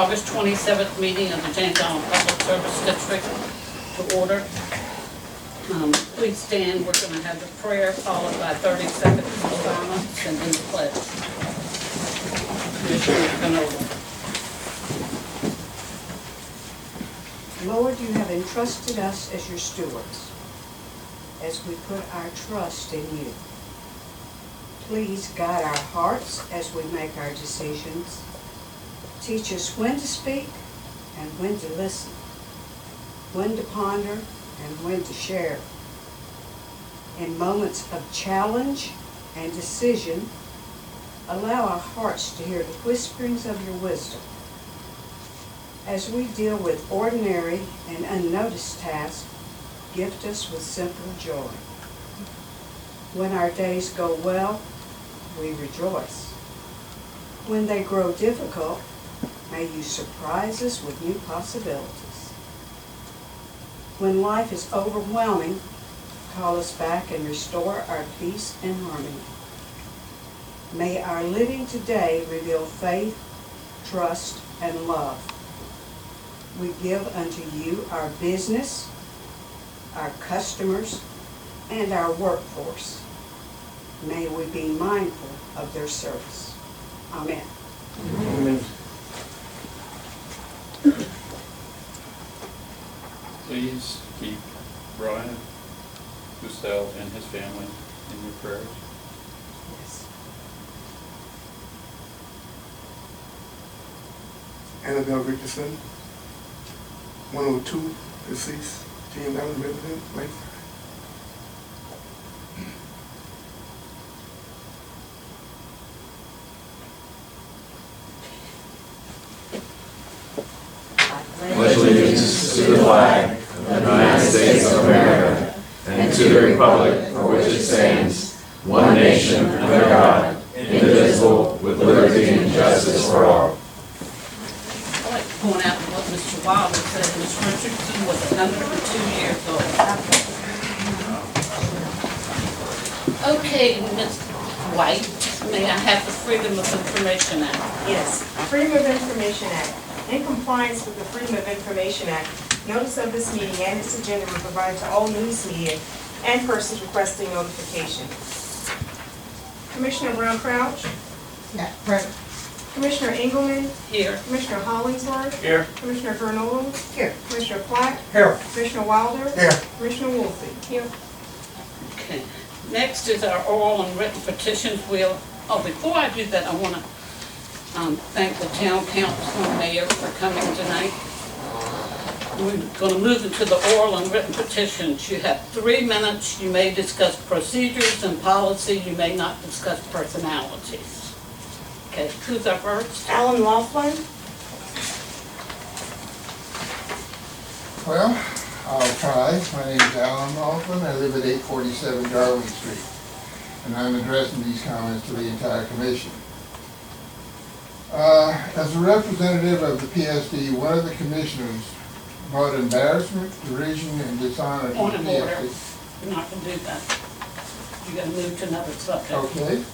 August 27th meeting of the Jamestown Public Service District to order. Please stand. We're going to have the prayer followed by 30 seconds of silence and then the pledge. Commissioner Canola. Lord, you have entrusted us as your stewards as we put our trust in you. Please guide our hearts as we make our decisions. Teach us when to speak and when to listen, when to ponder and when to share. In moments of challenge and decision, allow our hearts to hear the whisperings of your wisdom. As we deal with ordinary and unnoticed tasks, gift us with simple joy. When our days go well, we rejoice. When they grow difficult, may you surprise us with new possibilities. When life is overwhelming, call us back and restore our peace and harmony. May our living today reveal faith, trust, and love. We give unto you our business, our customers, and our workforce. May we be mindful of their service. Amen. Amen. Please keep Brian Gustell and his family in your prayers. Yes. Annabelle Richardson, 102, deceased, James Allen resident, Lakeside. Pledge allegiance to the flag of the United States of America and to the republic for which it stands, one nation under God, indivisible, with liberty and justice for all. I'd like to point out what Mr. Wilder said. Ms. Richardson was 102 years old. Okay, Ms. White, may I have the Freedom of Information Act? Yes, Freedom of Information Act. In compliance with the Freedom of Information Act, notice of this meeting and its agenda were provided to all news media and persons requesting notification. Commissioner Brown Crouch? Yeah, present. Commissioner Engelmann? Here. Commissioner Hollingsworth? Here. Commissioner Granola? Here. Commissioner Platt? Here. Commissioner Wilder? Here. Commissioner Wolfie? Here. Okay. Next is our oral and written petitions. Before I do that, I want to thank the town council and mayor for coming tonight. We're going to move into the oral and written petitions. You have 3 minutes. You may discuss procedures and policy. You may not discuss personalities. Okay, who's our first? Alan Laughlin? Well, I'll try. My name is Alan Laughlin. I live at 847 Darwin Street, and I'm addressing these comments to the entire commission. As a representative of the PSD, one of the commissioners brought embarrassment, derision, and dishonor to the Point of order. PSD. You're not going to do that. You're going to move to another subject. Okay.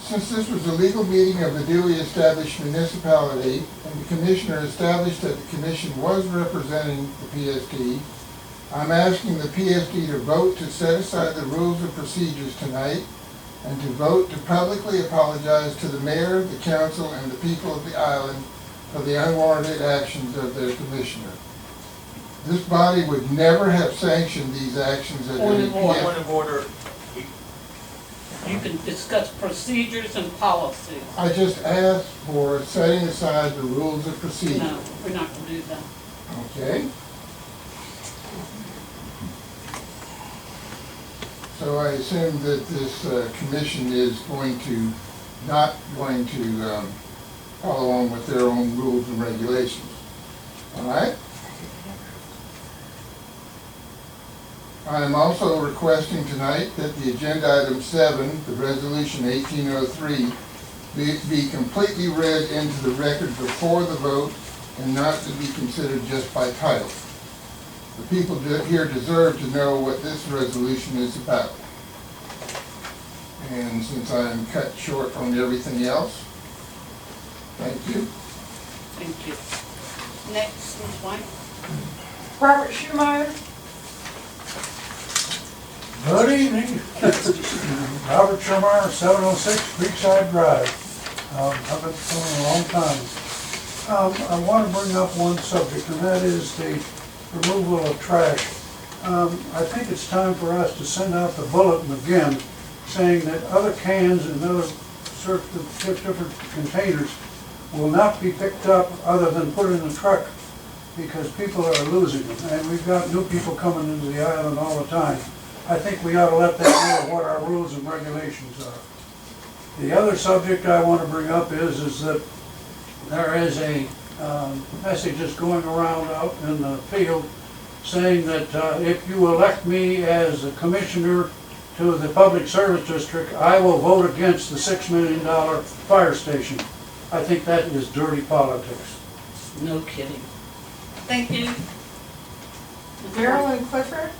Since this was a legal meeting of the duly established municipality, and the commissioner established that the commission was representing the PSD, I'm asking the PSD to vote to set aside the rules of procedures tonight and to vote to publicly apologize to the mayor, the council, and the people of the island for the unwarranted actions of their commissioner. This body would never have sanctioned these actions at any Point point. of order. You can discuss procedures and policies. I just asked for setting aside the rules of procedure. No, we're not going to do that. Okay? So I assume that this commission is not going to follow on with their own rules and regulations. All right? I am also requesting tonight that the agenda item 7, the resolution 1803, be completely read into the record before the vote and not to be considered just by title. The people here deserve to know what this resolution is about. And since I'm cut short on everything else, thank you. next, Ms. White? Robert Schumeyer. Good evening. Robert Schumeyer, 706 Creekside Drive. I've been filming a long time. I want to bring up one subject, and that is the removal of trash. I think it's time for us to send out the bulletin again, saying that other cans and other different containers will not be picked up other than put in the truck, because people are losing them. And we've got new people coming into the island all the time. I think we ought to let them know what our rules and regulations are. The other subject I want to bring up is that there is a message that's going around out in the field saying that if you elect me as a commissioner to the Public Service District, I will vote against the $6 million fire station. I think that is dirty politics. No kidding. Thank you. Marilyn Clifford.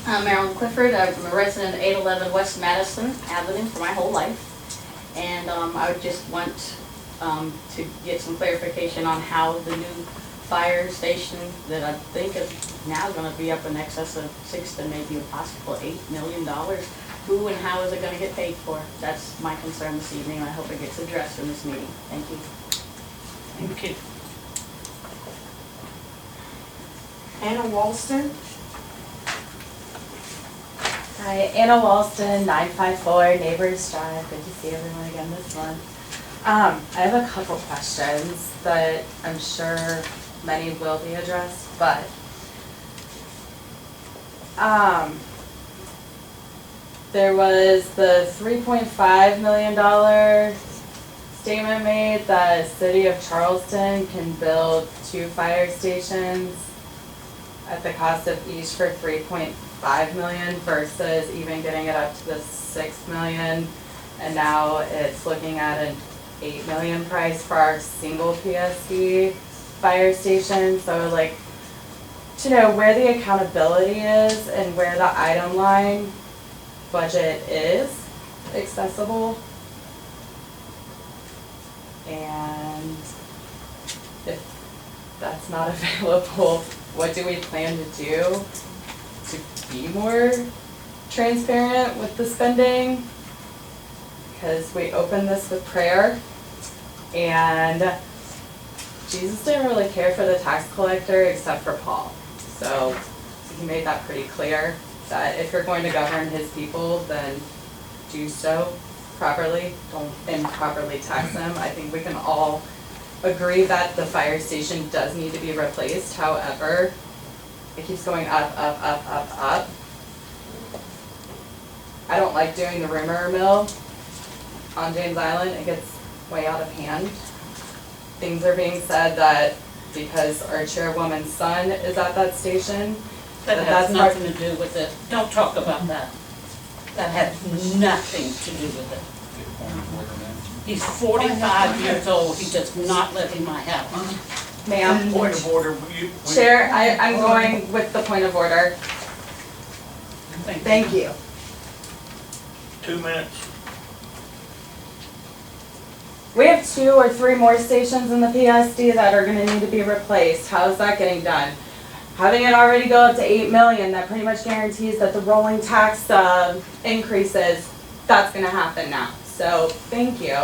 I'm Marilyn Clifford. I'm a resident of 811 West Madison Avenue for my whole life. And I would just want to get some clarification on how the new fire station that I think is now going to be up in excess of $6 to maybe a possible $8 million. Who and how is it going to get paid for? That's my concern this evening, and I hope it gets addressed in this meeting. Thank you. Thank you. Anna Walston. Hi, Anna Walston, 954 Neighbors Drive. Good to see everyone again this month. I have a couple questions that I'm sure many will be addressed, but there was the $3.5 million statement made that the city of Charleston can build 2 fire stations at the cost of each for $3.5 million versus even getting it up to the $6 million, and now it's looking at an $8 million price for our single PSD fire station. So I'd like to know where the accountability is and where the item line budget is accessible, and if that's not available, what do we plan to do to be more transparent with the spending? Because we opened this with prayer, and Jesus didn't really care for the tax collector except for Paul. So he made that pretty clear, that if you're going to govern his people, then do so properly, don't improperly tax them. I think we can all agree that the fire station does need to be replaced. However, it keeps going up, up, up, up, up. I don't like doing the rumor mill on James Island. It gets way out of hand. Things are being said that because our chairwoman's son is at that station, That has nothing to do with it. Don't talk about that. That has nothing to do with it. He's 45 years old. He does not live in my house. Ma'am. Point of order. Chair, I'm going with the point of order. Thank you. 2 minutes. We have 2 or 3 more stations in the PSD that are gonna need to be replaced. How is that getting done? Having it already go up to $8 million, that pretty much guarantees that the rolling tax increases, that's gonna happen now. So, thank you.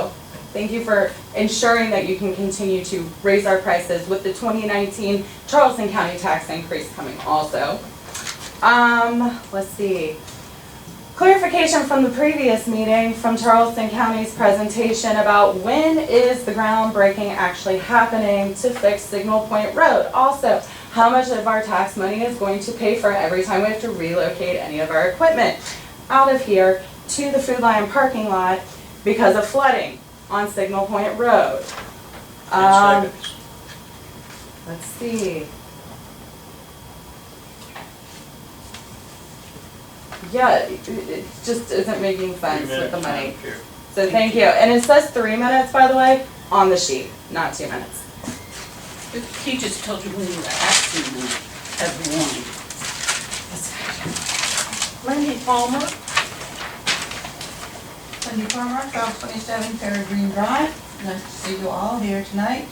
Thank you for ensuring that you can continue to raise our prices with the 2019 Charleston County tax increase coming also. Let's see. Clarification from the previous meeting from Charleston County's presentation about when is the groundbreaking actually happening to fix Signal Point Road. Also, how much of our tax money is going to pay for every time we have to relocate any of our equipment out of here to the Food Lion parking lot because of flooding on Signal Point Road. 10 seconds. Let's see. Yeah, it just isn't making 3 sense with minutes, the money. Madam Chair. So thank you. And it says 3 minutes, by the way, on the sheet, not 2 minutes. He just told you when you were asking me as warning. Lindy Palmer. Cindy Farmer, South 27 Peregrine Drive. Nice to see you all here tonight.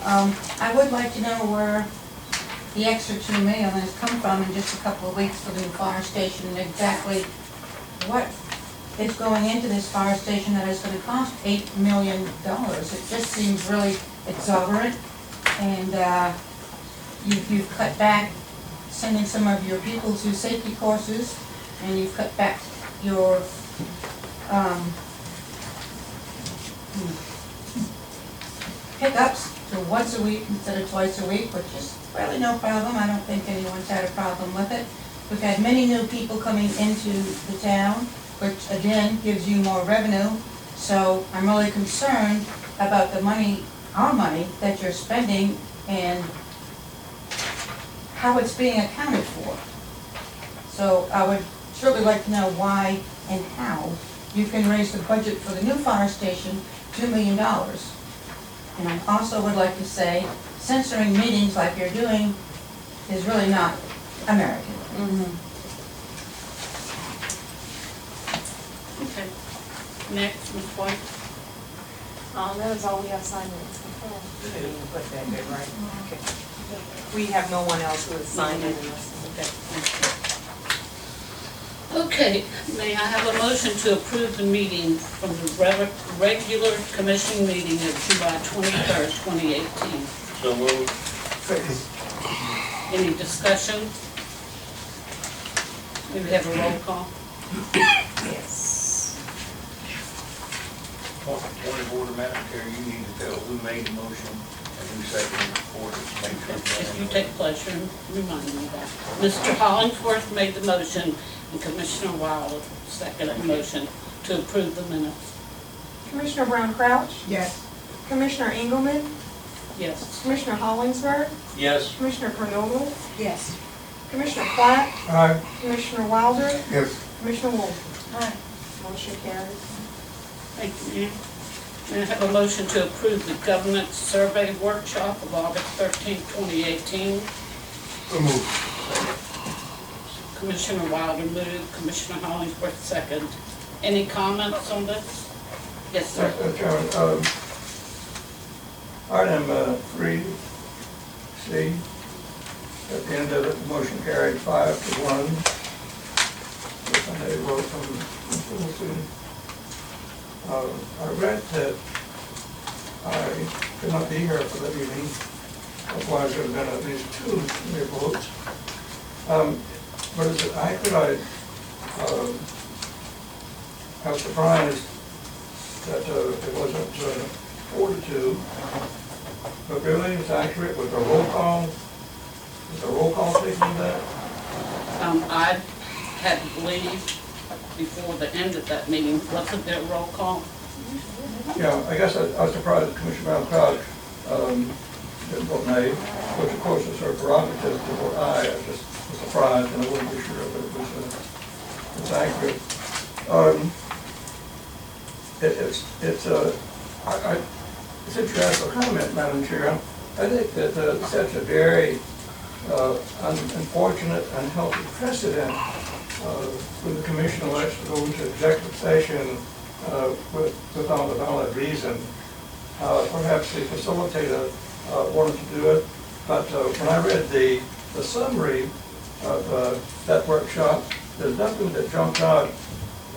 I would like to know where the extra $2 million has come from in just a couple of weeks for the new fire station, and exactly what is going into this fire station that is gonna cost $8 million. It just seems really exorbitant, and you've cut back sending some of your people to safety courses, and you've cut back your pickups to once a week instead of twice a week, which is really no problem. I don't think anyone's had a problem with it. We've had many new people coming into the town, which again gives you more revenue. So I'm really concerned about the money, our money, that you're spending and how it's being accounted for. So I would surely like to know why and how you can raise the budget for the new fire station $2 million. And I also would like to say, censoring meetings like you're doing is really not American. Okay. Next, Ms. White. That is all we have signed minutes. Put that there, right? Okay. We have no one else who has signed in unless. Okay, may I have a motion to approve the meeting from the regular commission meeting of July 23rd, 2018? So moved. Any discussion? May we have a roll call? Yes. Point of order, Madam Chair, you need to tell who made the motion and who seconded the order to make sure. If you take pleasure in reminding me that. Mr. Hollingsworth made the motion, and Commissioner Wilder seconded the motion to approve the minutes. Commissioner Brown Crouch, Yes. Commissioner Engelmann, Yes. Commissioner Hollingsworth, Yes. Commissioner Pernodle, Yes. Commissioner Platt, Aye. Commissioner Wilder, Yes. Commissioner Wolf. Aye. Motion carries. Thank you, ma'am. May I have a motion to approve the governance survey workshop of August 13th, 2018? So moved. Commissioner Wilder moved, Commissioner Hollingsworth second. Any comments on this? Yes, sir. Chairman, item 3C, at the end of it, the motion carried 5-1. If I may vote from Mr. Wilson. I read that I could not be here for the meeting, otherwise there would have been at least 2 votes. But is it accurate? I'm surprised that it wasn't 4-2, but really it's accurate with the roll call. Is the roll call taking that? I had to leave before the end of that meeting. Wasn't there a roll call? Yeah, I guess I was surprised that Commissioner Brown Crouch didn't vote nay, which of course is her prerogative to vote aye. I just was surprised and I wasn't be sure if it was accurate. Since you asked for comment, Madam Chair, I think that such a very unfortunate, unhealthy precedent when the commission elects to go into executive session without a valid reason. Perhaps the facilitator wanted to do it, but when I read the summary of that workshop, there's nothing that jumped out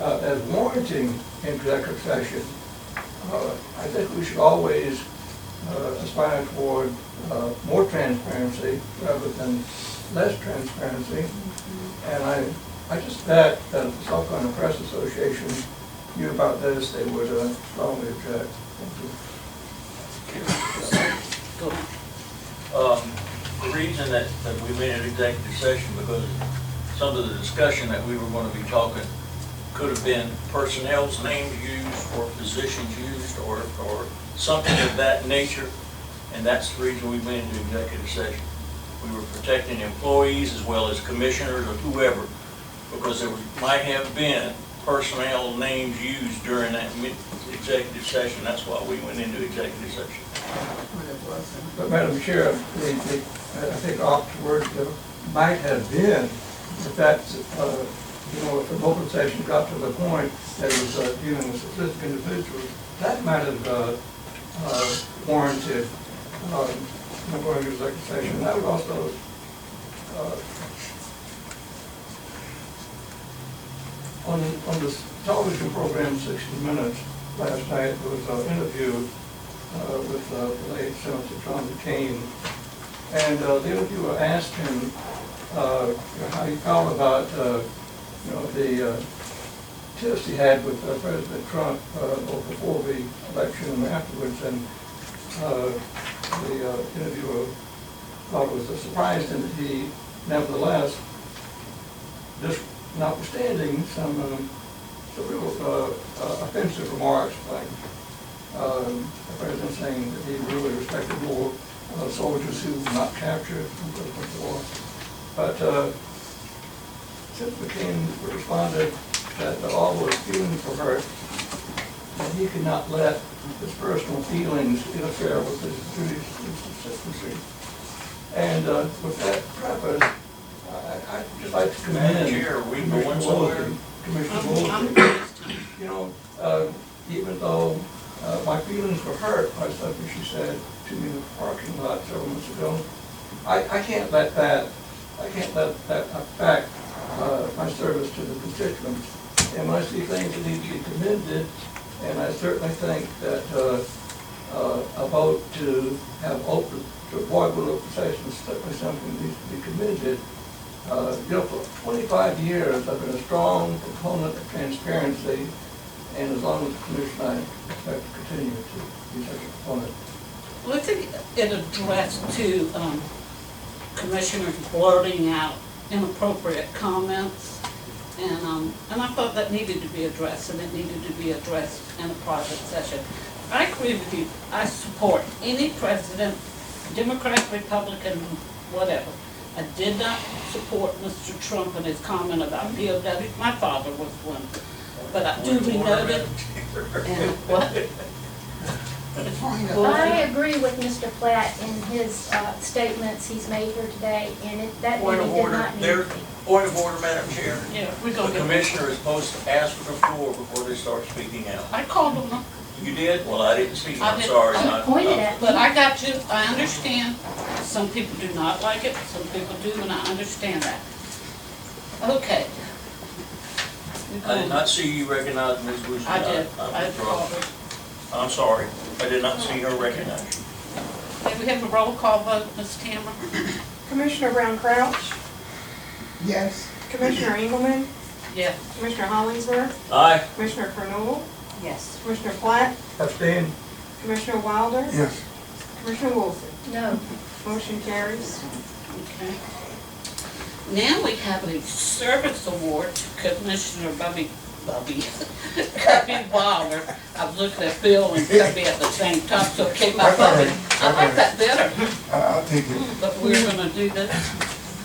as warranting executive session. I think we should always aspire toward more transparency rather than less transparency. And I just bet that if the South Carolina Press Association knew about this, they would strongly object. Thank you. Go ahead. The reason that we made an executive session, because some of the discussion that we were going to be talking could have been personnel's names used or positions used or something of that nature, and that's the reason we went into executive session. We were protecting employees as well as commissioners or whoever, because there might have been personnel names used during that executive session. That's why we went into executive session. But Madam Chair, I think afterwards there might have been, if that's, if the open session got to the point that it was dealing with specific individuals, that might have warranted not going to executive session. I would also, on this television program, 60 Minutes, last night, there was an interview with the late Senator John McCain. And the interviewer asked him how he felt about the test he had with President Trump both before the election and afterwards. And the interviewer thought it was a surprise and that he, nevertheless, just notwithstanding some real offensive remarks like the president saying that he really respected more soldiers who were not captured in the war. But Senator McCain responded that all those feelings were hurt, and he could not let his personal feelings interfere with his duties of consistency. And with that preface, I'd just like to commend Commissioner Woolsey. You know, even though my feelings were hurt by something she said to me in the parking lot several months ago, I can't let that affect my service to the constituents. And when I see things that need to be commended, and I certainly think that a vote to have open, to avoid open session is certainly something that needs to be commended. You know, for 25 years, I've been a strong proponent of transparency, and as long as the commission, I expect to continue to be such a proponent. Well, I think it addressed to commissioners blurting out inappropriate comments, and I thought that needed to be addressed, and it needed to be addressed in a private session. I agree with you. I support any president, Democrat, Republican, whatever. I did not support Mr. Trump and his comment about POW. My father was one, but I duly noted. And what? I agree with Mr. Platt in his statements he's made here today, and that Point really of did order. not need There, to be. point of order, Madam Chair. Yeah, we're going The to. commissioner is supposed to ask for the floor before they start speaking out. I called him. You did? Well, I didn't see you. I I'm did. sorry. I pointed at But I got you. I understand. Some people do not like it. Some people do, and I understand that. Okay. I did not see you recognize Ms. Lucy. I did. I withdraw. called her. I'm sorry. I did not see her recognize you. Okay, we have a roll call vote, Ms. Tamara. Commissioner Brown Crouch, Yes. Commissioner Engelmann, Yes. Commissioner Hollingsworth, Aye. Commissioner Kernodle, Yes. Commissioner Platt, Abstain. Commissioner Wilder, Yes. Commissioner Woolsey. No. Motion carries. Okay. Now we have a service award to Commissioner Cubby Wilder. I was looking at Bill and Cubby at the same time, so it came out Bubby. I like that better. I'll take it. But we're gonna do this.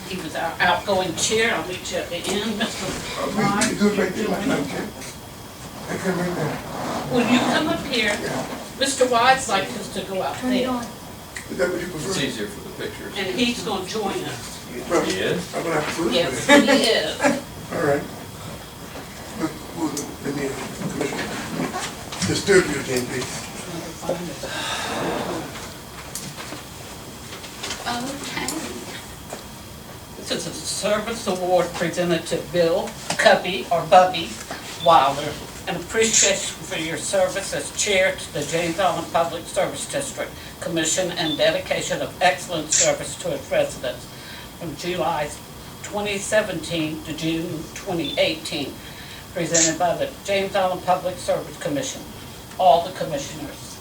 He was our outgoing chair. I'll meet you at the end, Mr. Wise. You do it right there, like that, okay? I come right there. Will you come up here? Mr. Wise likes us to go out Turn it there, on. Is that what you It's prefer? easier for the pictures. and he's gonna join us. Well, He is? I'm gonna have to do it. Yes, he is. All right. Let me, Commissioner, disturb you again, please. Okay. This is a service award presented to Bill Cubby, or Bubby Wilder, an appreciation for your service as chair to the James Island Public Service District Commission and dedication of excellent service to its residents from July 2017 to June 2018, presented by the James Island Public Service Commission, all the commissioners.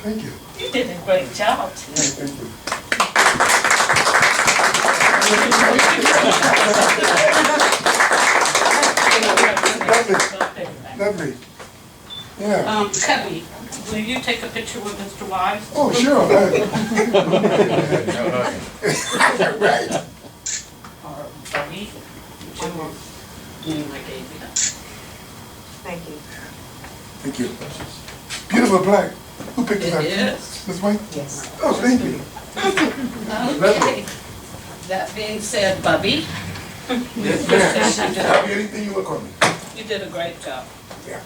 Thank you. You did a great job, too. Thank you. Lovely. Yeah. Cubby, will you take a picture with Mr. Wise? Oh, sure. Right. Or Bubby? Whichever name I gave you. Thank you. Thank you. Beautiful black. Who picked it up? It is. Ms. White? Yes. Oh, thank you. Okay. That being said, Bubby, Yes, ma'am. I'll be anything you look on me. you did a great job. Yeah.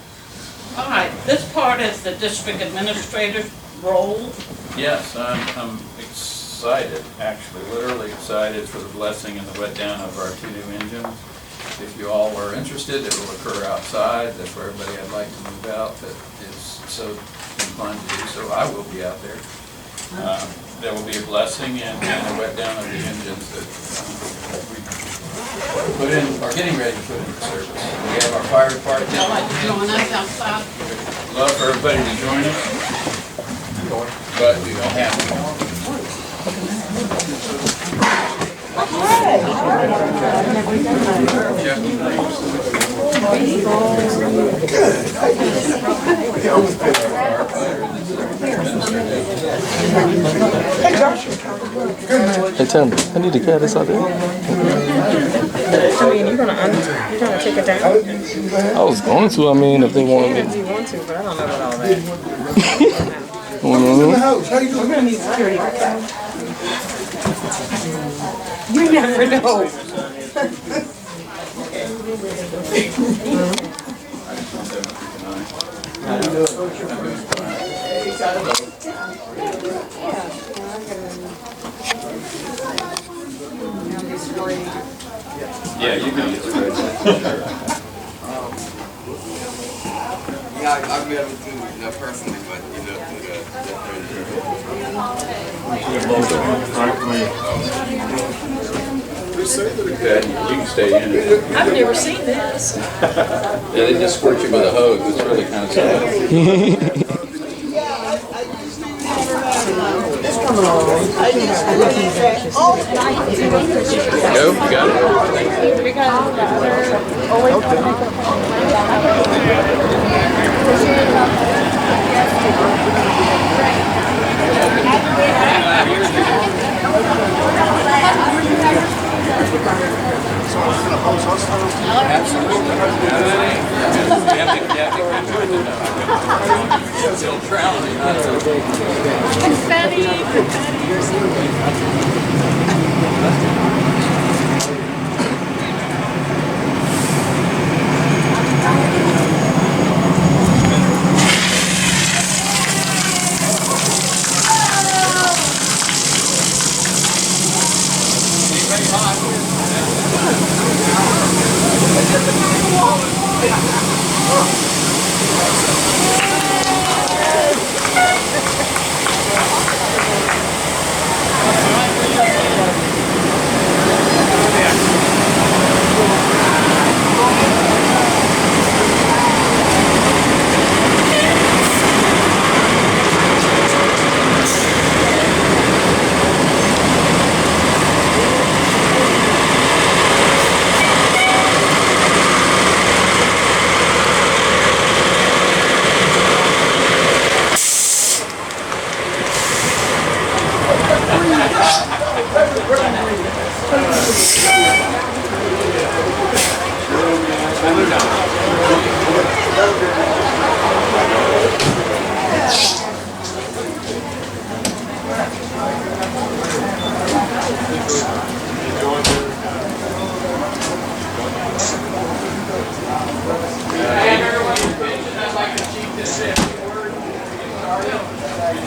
All right, this part is the district administrator's role. Yes, I'm excited, actually, literally excited for the blessing and the wet down of our 2 new engines. If you all are interested, it will occur outside. That's where everybody I'd like to move out that is so inclined to do so. I will be out there. There will be a blessing and a wet down of the engines that we put in, are getting ready to put into service. We have our fire department. Y'all like to join us outside? Love for everybody to join us, but we don't have to. Hey Tim, I need to get this out there. I mean, you're gonna take it down? I was going to, I mean, if they wanted me. If you want to, but I don't know about all that. In the house, how you doing? We're gonna need security. You never know. Yeah, you can get started. Yeah, I've met him too, not personally, but through You can stay in it. I've never seen this. Yeah, they just squirt you with a hose. It's really kind of sad. Go, you got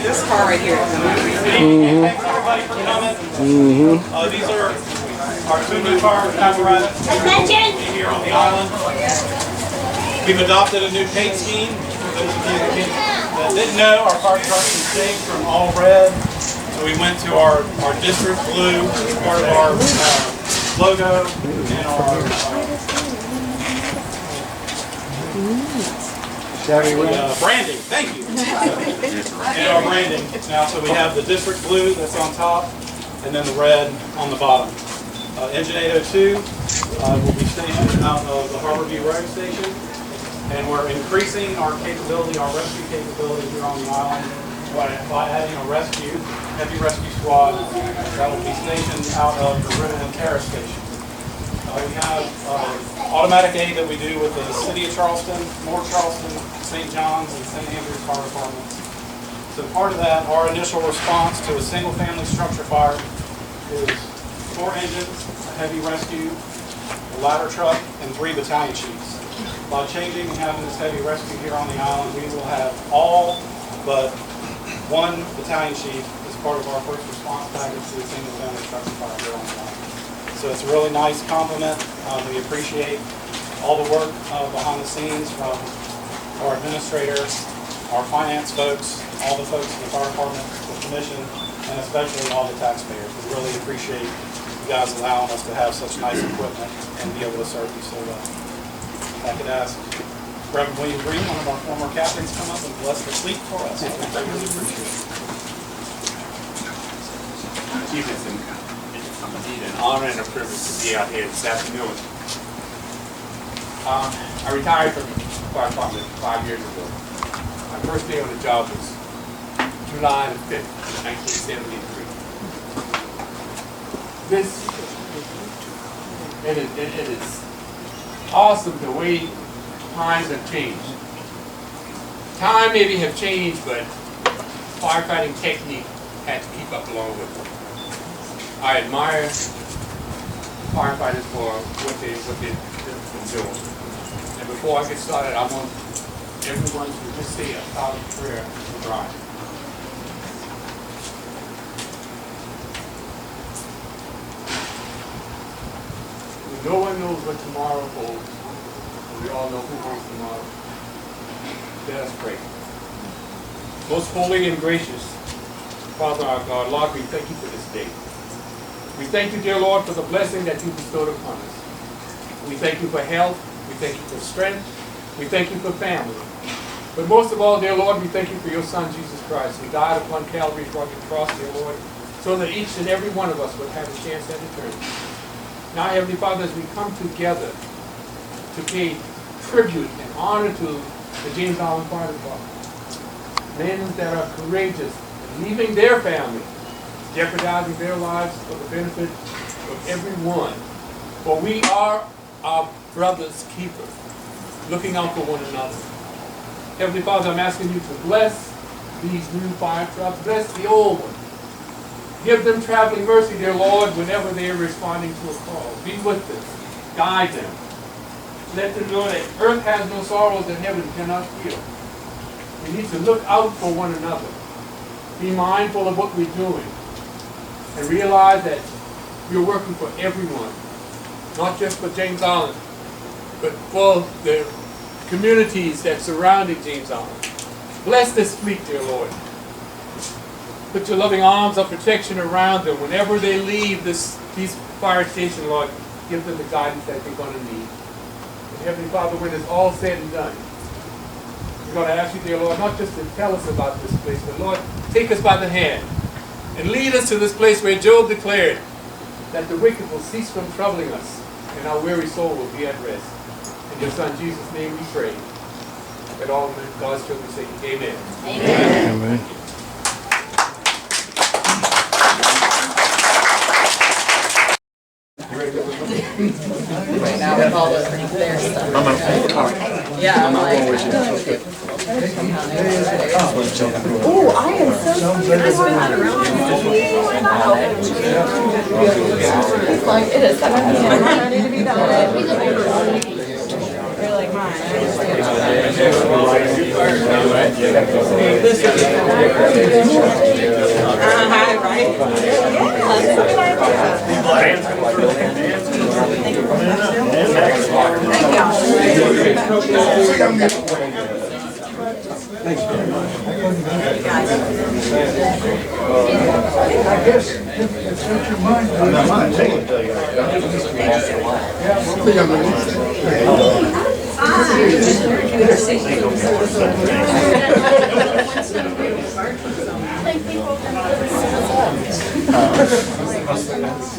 This car right here. Everybody can comment. These are our 2 new car apparatus here on the island. We've adopted a new paint scheme. For those of you that didn't know, our fire trucks are saved from all red. So we went to our district blue as part of our logo and our branding. Thank you. And our branding now, so we have the district blue that's on top, and then the red on the bottom. Engine 802 will be stationed out of the Harborview Road Station, and we're increasing our capability, our rescue capability here on the island by adding a heavy rescue squad that will be stationed out of the Riverton Terrace Station. We have automatic aid that we do with the City of Charleston, North Charleston, St. John's, and St. Andrews Fire Departments. So part of that, our initial response to a single-family structure fire is 4 engines, a heavy rescue, a ladder truck, and 3 battalion chiefs. By changing and having this heavy rescue here on the island, we will have all but one battalion chief as part of our first response package to the single family truck and fire here on the line. So it's a really nice compliment. We appreciate all the work behind the scenes from our administrator, our finance folks, all the folks in the fire department, the commission, and especially all the taxpayers. We really appreciate you guys allowing us to have such nice equipment and be able to serve you so well. If I could ask Reverend William Green, one of our former captains, come up and bless the fleet for us. We really appreciate it. Chief, it's indeed an honor and a privilege to be out here this afternoon. I retired from the fire department 5 years ago. My first day on the job was July the 5th, 1973. It is awesome the way times have changed. Time maybe have changed, but firefighting technique had to keep up along with it. I admire firefighters for what they've been doing. And before I get started, I want everyone to just say a silent prayer for Brian. No one knows what tomorrow holds. We all know who holds tomorrow. Let us pray. Most holy and gracious Father our God, Lord, we thank you for this day. We thank you, dear Lord, for the blessing that you bestowed upon us. We thank you for health. We thank you for strength. We thank you for family. But most of all, dear Lord, we thank you for your Son, Jesus Christ, who died upon Calvary's rugged cross, dear Lord, so that each and every one of us would have a chance at eternity. Now, Heavenly Father, as we come together to pay tribute and honor to the James Island Fire Department, men that are courageous, leaving their family, jeopardizing their lives for the benefit of everyone. For we are our brother's keeper, looking out for one another. Heavenly Father, I'm asking you to bless these new fire trucks, bless the old ones. Give them traveling mercy, dear Lord, whenever they are responding to a call. Be with them. Guide them. Let them know that earth has no sorrows that heaven cannot heal. We need to look out for one another. Be mindful of what we're doing. And realize that you're working for everyone. Not just for James Island, but for the communities that surrounded James Island. Bless this fleet, dear Lord. Put your loving arms of protection around them whenever they leave these fire stations, Lord. Give them the guidance that they're going to need. And Heavenly Father, when it's all said and done, we're going to ask you, dear Lord, not just to tell us about this place, but Lord, take us by the hand and lead us to this place where Job declared that the wicked will cease from troubling us and our weary soul will be at rest. In your Son Jesus' name we pray. That all God's children say, amen. Amen. Amen. Right now with all the their stuff. Yeah, I'm like, oh, I am so sorry. It's like, it is 7 p.m. I'm ready to be done. You're like mine. I guess if that's your mind. I'm not mine. Take it.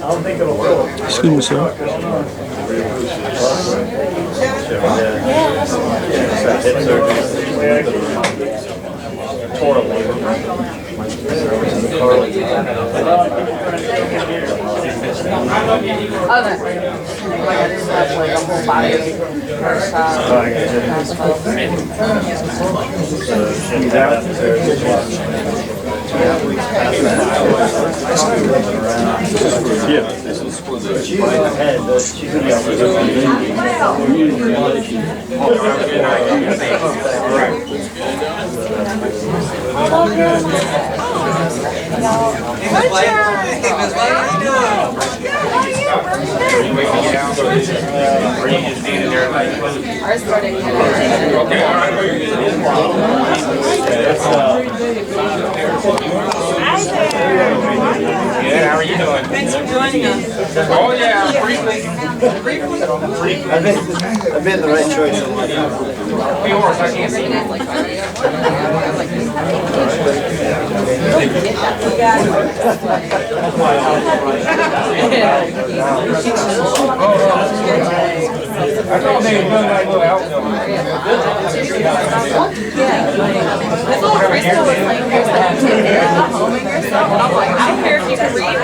I don't think it'll fill it. Excuse me, sir. Ours started. Yeah, how are you doing? Thanks for joining us. Oh, yeah, briefly. I've been the right choice. Yours, I can't see I thought they were doing that little outfit. This little Crystal was like, there's like take care of the home and yourself. And I'm like, I don't care if you can read.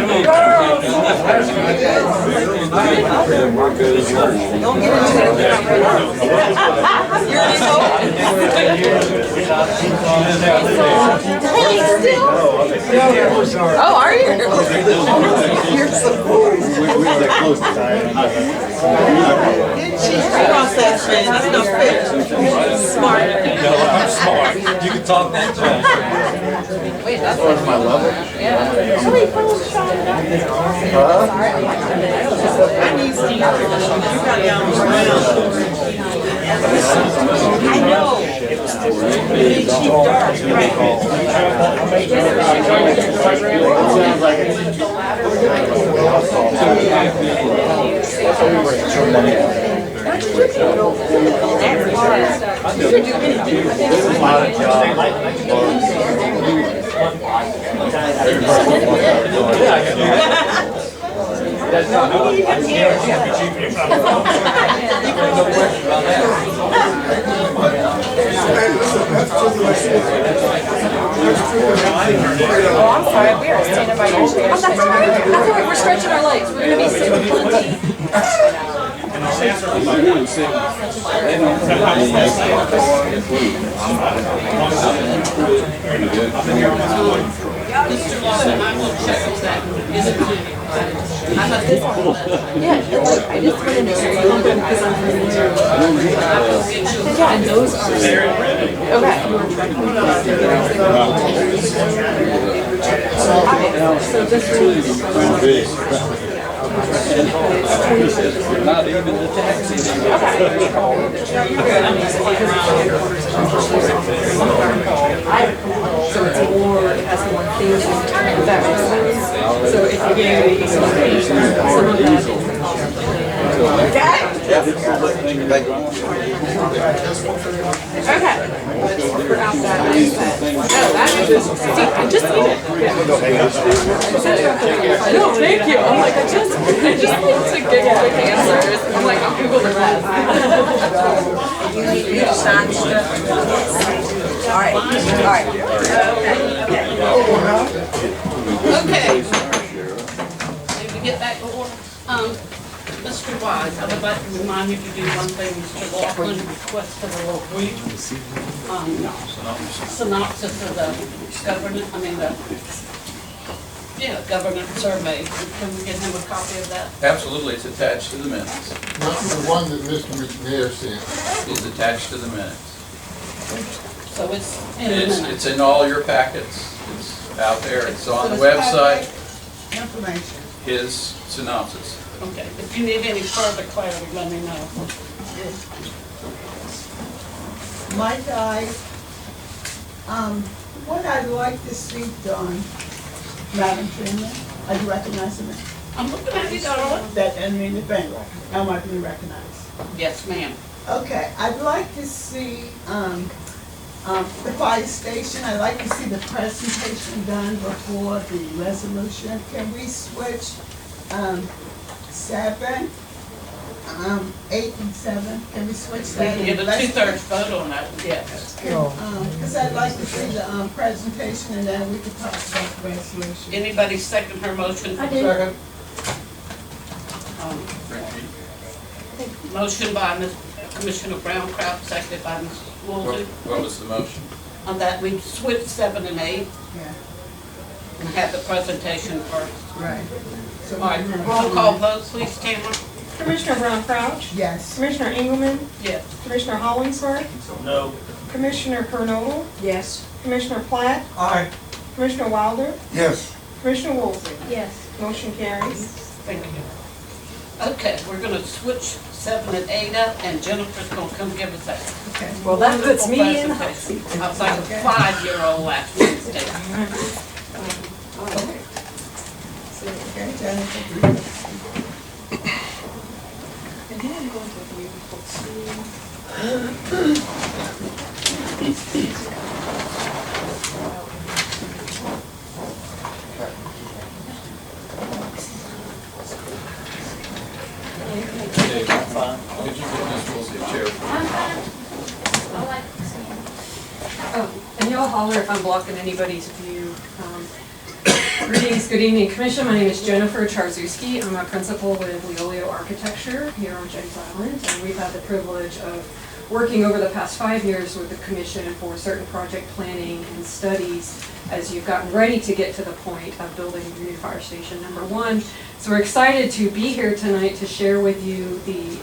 Kindergarten will teach Oh, are you? You're so cool. We're that close to time. Smart. No, I'm smart. You can talk that fast. Wait, that's Part of my level? yeah. Oh, wait, put a little shot of that. I need some. You got down I know. It's too dark, Oh, I'm sorry, we are standing by your chair. Oh, that's all right. That's all right, we're stretching our legs. We're gonna be sitting plenty. Mr. Lawson, I will check with that. I thought this one. Yeah, I just want to know where you're going because I'm familiar. Yeah, and those are. Okay. So this is. Not even the taxi. So it's more, it has more things in that makes sense. So if you gave me some of that is. Okay. Pronounce that. Oh, that is, see, I just need it. No, thank you. I'm like, I just need to get quick answers. I'm like, I'll Google the rest. You need to sign stuff. All right. Okay. Did we get back to order? Mr. Wise, I would like to remind you to do one thing. Mr. Laughlin requested a little brief synopsis of the government survey. Can we get him a copy of that? Absolutely, it's attached to the minutes. The one that Mr. McNair sent. It's attached to the minutes. So it's in the minutes. It's in all your packets. It's out there. It's on the website. Information. His synopsis. Okay, if you need any further clarity, let me know. My guy, what I'd like to see done, Madam Chairman, are you recognizing me? I'm looking at you, darling. That doesn't mean a thing, right? Am I being recognized? Yes, ma'am. Okay, I'd like to see, the fire station, I'd like to see the presentation done before the resolution. Can we switch, 7, 8 and 7, can we switch We that? can get a 2/3 vote on that, yes. Because I'd like to see the, presentation and then we could talk about the resolution. Anybody second her motion? I do. Second. Motion by Commissioner Brown Crouch, seconded by Ms. Woolsey. What was the motion? On that, we switch 7 and 8 Yeah, and have the presentation first. right. All right, roll call vote, please, Tamara. Commissioner Brown Crouch, Yes. Commissioner Engelmann, Yes. Commissioner Hollingsworth, No. Commissioner Kernodle, Yes. Commissioner Platt, Aye. Commissioner Wilder, Yes. Commissioner Woolsey. Yes. Motion carries. Thank you. Okay, we're gonna switch 7 and 8 up, and Jennifer's gonna come give us that. Okay. Well, that puts me in the hot presentation. I was like a 5-year-old last Wednesday. Okay, Jennifer. Dave, could you get Ms. Woolsey a chair? And y'all holler if I'm blocking anybody's view. Greetings, good evening, Commission. My name is Jennifer Charzewski. I'm a principal with Leolio Architecture here on James Island, and we've had the privilege of working over the past 5 years with the Commission for certain project planning and studies as you've gotten ready to get to the point of building your new fire station number 1. So we're excited to be here tonight to share with you the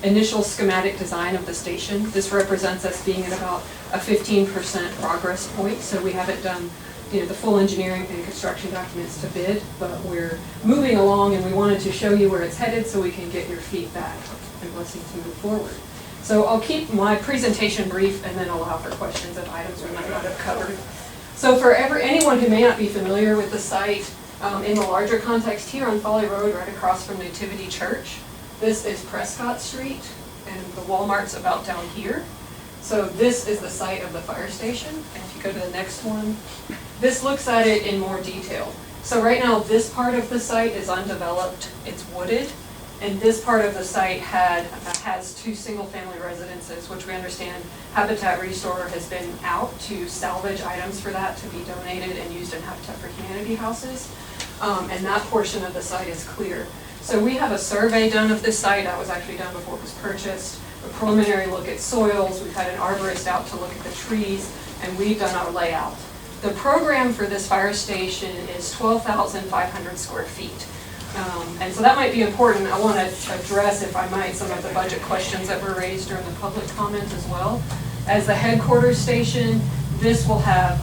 initial schematic design of the station. This represents us being at about a 15% progress point, so we haven't done the full engineering and construction documents to bid, but we're moving along and we wanted to show you where it's headed so we can get your feedback and blessing to move forward. So I'll keep my presentation brief and then allow for questions of items we might not have covered. So for anyone who may not be familiar with the site, in the larger context here on Folly Road, right across from Nativity Church, this is Prescott Street and the Walmart's about down here. So this is the site of the fire station, and if you go to the next one, this looks at it in more detail. So right now, this part of the site is undeveloped, it's wooded, and this part of the site has 2 single-family residences, which we understand Habitat Restore has been out to salvage items for that to be donated and used in Habitat for Humanity houses, and that portion of the site is clear. So we have a survey done of this site, that was actually done before it was purchased, a preliminary look at soils, we've had an arborist out to look at the trees, and we've done our layout. The program for this fire station is 12,500 square feet. And so that might be important. I want to address, if I might, some of the budget questions that were raised during the public comment as well. As the headquarters station, this will have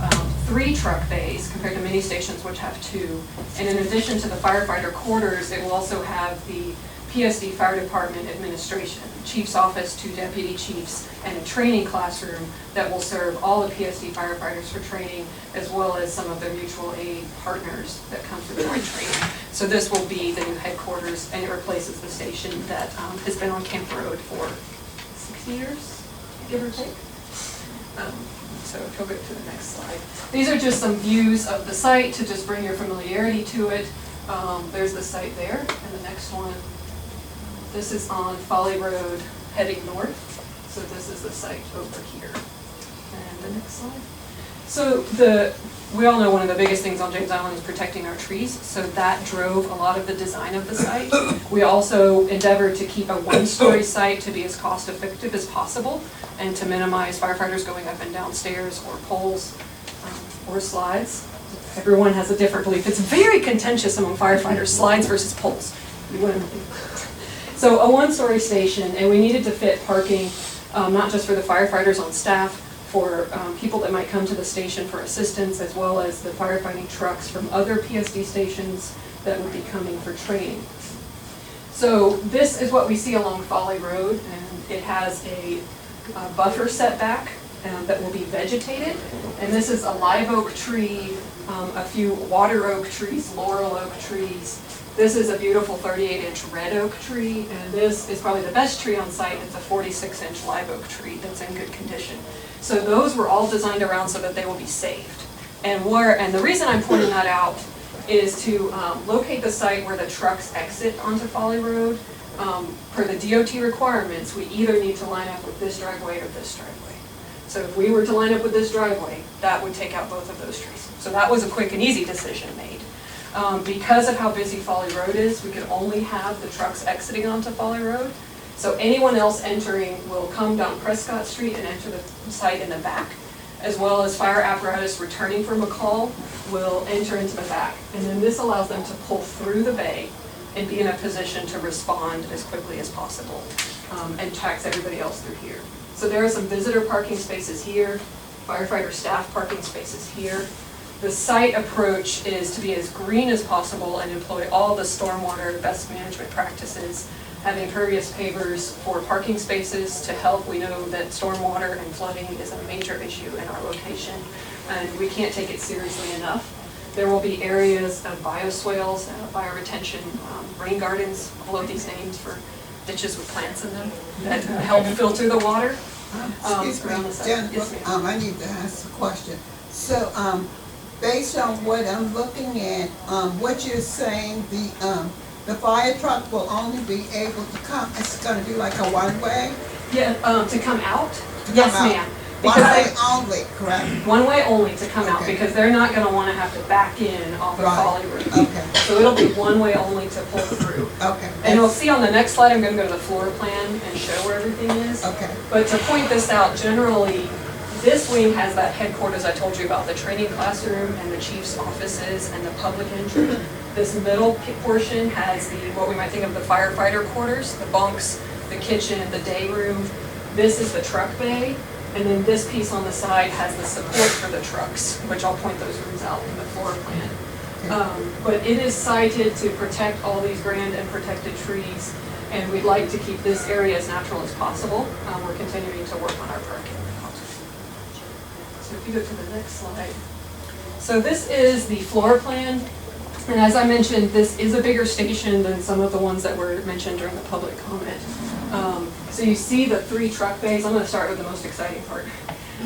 3 truck bays compared to many stations which have 2. And in addition to the firefighter quarters, it will also have the PSD Fire Department Administration, Chief's Office, 2 deputy chiefs, and a training classroom that will serve all the PSD firefighters for training, as well as some of their mutual aid partners that come through joint training. So this will be the new headquarters, and it replaces the station that has been on Camp Road for 6 years, give or take. So if you'll go to the next slide. These are just some views of the site to just bring your familiarity to it. There's the site there, and the next one. This is on Folly Road heading north. So this is the site over here. And the next slide. So we all know one of the biggest things on James Island is protecting our trees. So that drove a lot of the design of the site. We also endeavored to keep a 1-story site to be as cost effective as possible and to minimize firefighters going up and down stairs or poles or slides. Everyone has a different belief. It's very contentious among firefighters, slides versus poles. You wouldn't think. So a 1-story station, and we needed to fit parking, not just for the firefighters on staff, for people that might come to the station for assistance, as well as the firefighting trucks from other PSD stations that would be coming for training. So this is what we see along Folly Road, and it has a buffer setback that will be vegetated, and this is a live oak tree, a few water oak trees, laurel oak trees. This is a beautiful 38-inch red oak tree, and this is probably the best tree on site. It's a 46-inch live oak tree that's in good condition. So those were all designed around so that they will be saved. And the reason I'm pointing that out is to locate the site where the trucks exit onto Folly Road. Per the DOT requirements, we either need to line up with this driveway or this driveway. So if we were to line up with this driveway, that would take out both of those trees. So that was a quick and easy decision made. Because of how busy Folly Road is, we could only have the trucks exiting onto Folly Road. So anyone else entering will come down Prescott Street and enter the site in the back. as well as fire apparatus returning from a call, will enter into the back. And then this allows them to pull through the bay and be in a position to respond as quickly as possible, and tax everybody else through here. So there are some visitor parking spaces here, firefighter staff parking spaces here. The site approach is to be as green as possible and employ all the stormwater best management practices, having impervious pavers for parking spaces to help. We know that stormwater and flooding is a major issue in our location, and we can't take it seriously enough. There will be areas of bioswales, bioretention, rain gardens, all of these names for ditches with plants in them that help filter the water. Excuse around the me, site. Jennifer, Yes, ma'am. I need to ask a question. So, based on what I'm looking at, what you're saying, the fire truck will only be able to come, it's gonna be like a one-way? Yeah, to come out? To come Yes, out. ma'am. One Because way only, correct? One way only to come out, Okay. because they're not gonna wanna have to back in off of Right. Folly Road. Okay. So it'll be one way only to pull through. Okay. And you'll see on the next slide, I'm gonna go to the floor plan and show where everything is. Okay. But to point this out, generally, this wing has that headquarters I told you about, the training classroom and the chief's offices and the public entry. This middle portion has what we might think of the firefighter quarters, the bunks, the kitchen, the day room. This is the truck bay. And then this piece on the side has the support for the trucks, which I'll point those rooms out in the floor plan. But it is sited to protect all these grand and protected trees, and we'd like to keep this area as natural as possible. We're continuing to work on our parking. So if you go to the next slide. So this is the floor plan, and as I mentioned, this is a bigger station than some of the ones that were mentioned during the public comment. So you see the 3 truck bays. I'm going to start with the most exciting part.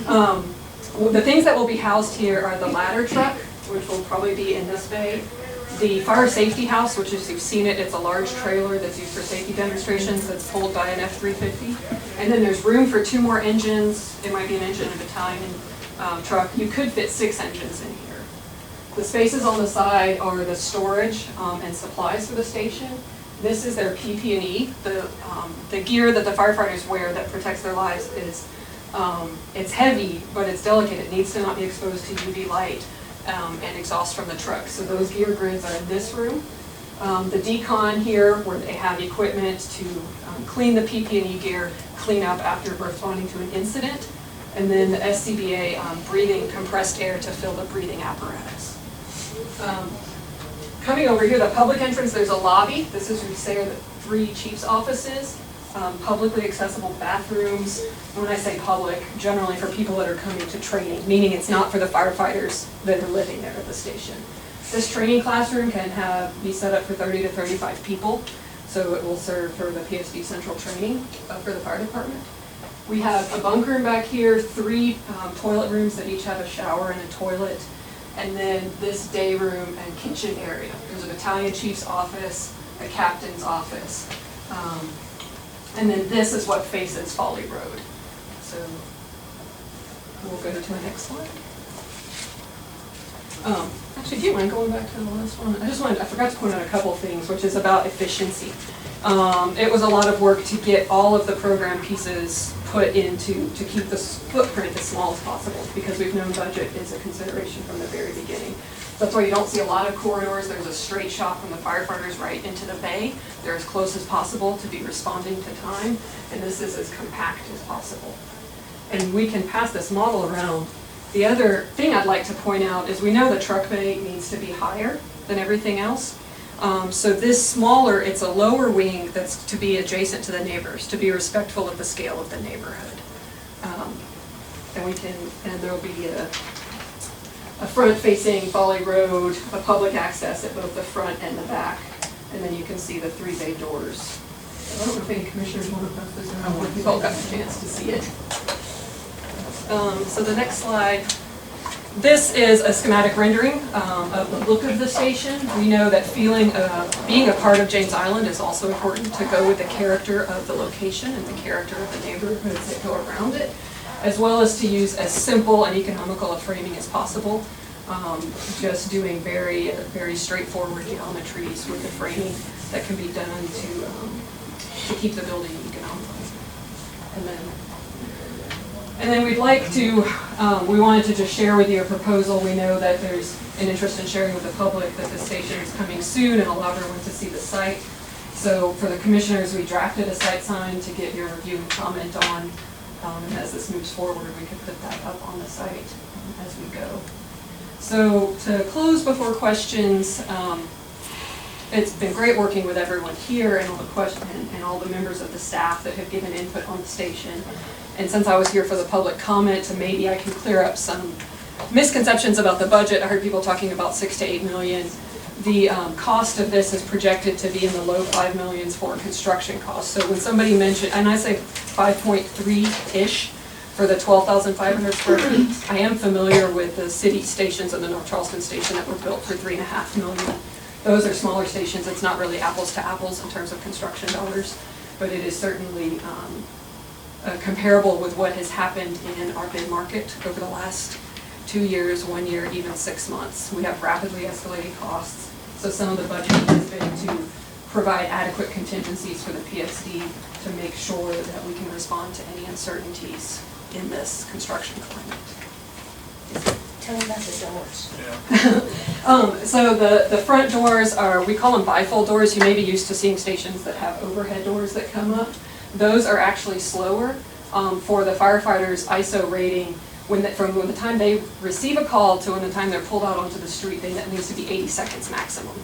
The things that will be housed here are the ladder truck, which will probably be in this bay. The fire safety house, which is, you've seen it, it's a large trailer that's used for safety demonstrations that's pulled by an F-350. And then there's room for 2 more engines. It might be an engine in a battalion truck. You could fit 6 engines in here. The spaces on the side are the storage and supplies for the station. This is their PP&E. The gear that the firefighters wear that protects their lives is, it's heavy, but it's delicate. It needs to not be exposed to UV light and exhaust from the truck. So those gear grids are in this room. The decon here, where they have equipment to clean the PP&E gear, clean up after responding to an incident. And then the SCBA breathing compressed air to fill the breathing apparatus. Coming over here, the public entrance, there's a lobby. This is, we say, are the 3 chief's offices, publicly accessible bathrooms. When I say public, generally for people that are coming to training, meaning it's not for the firefighters that are living there at the station. This training classroom can be set up for 30 to 35 people, so it will serve for the PSD central training for the fire department. We have a bunk room back here, 3 toilet rooms that each have a shower and a toilet. And then this day room and kitchen area. There's a battalion chief's office, a captain's office. And then this is what faces Folly Road. So we'll go to the next slide. Actually, do you mind going back to the last one? I forgot to point out a couple of things, which is about efficiency. It was a lot of work to get all of the program pieces put into, to keep the footprint as small as possible, because we've known budget is a consideration from the very beginning. That's why you don't see a lot of corridors. There's a straight shot from the firefighters right into the bay. They're as close as possible to be responding to time, and this is as compact as possible. And we can pass this model around. The other thing I'd like to point out is we know the truck bay needs to be higher than everything else. So this smaller, it's a lower wing that's to be adjacent to the neighbors, to be respectful of the scale of the neighborhood. And there'll be a front-facing Folly Road, a public access at both the front and the back, and then you can see the 3 bay doors. I don't know if any commissioners want to pass this around, if you've all got a chance to see it. So the next slide. This is a schematic rendering of the look of the station. We know that being a part of James Island is also important to go with the character of the location and the character of the neighborhoods that go around it, as well as to use as simple and economical a framing as possible. Just doing very, very straightforward geometries with the framing that can be done to keep the building economical. And then And then we'd like to, we wanted to just share with you a proposal. We know that there's an interest in sharing with the public that the station is coming soon and allow everyone to see the site. So for the commissioners, we drafted a site sign to get your review and comment on. And as this moves forward, we could put that up on the site as we go. So to close before questions, it's been great working with everyone here and all and all the members of the staff that have given input on the station. And since I was here for the public comment, maybe I can clear up some misconceptions about the budget. I heard people talking about 6 to 8 million. The cost of this is projected to be in the low 5 millions for construction costs. So when somebody mentioned, and I say 5.3-ish for the 12,500 square feet, I am familiar with the city stations and the North Charleston station that were built for 3.5 million. Those are smaller stations. It's not really apples to apples in terms of construction dollars, but it is certainly comparable with what has happened in our bid market over the last 2 years, 1 year, even 6 months. We have rapidly escalating costs, so some of the budget has been to provide adequate contingencies for the PSD to make sure that we can respond to any uncertainties in this construction climate. Tell me about the doors. So the front doors are, we call them bifold doors. You may be used to seeing stations that have overhead doors that come up. Those are actually slower for the firefighters' ISO rating. From the time they receive a call to when the time they're pulled out onto the street, that needs to be 80 seconds maximum.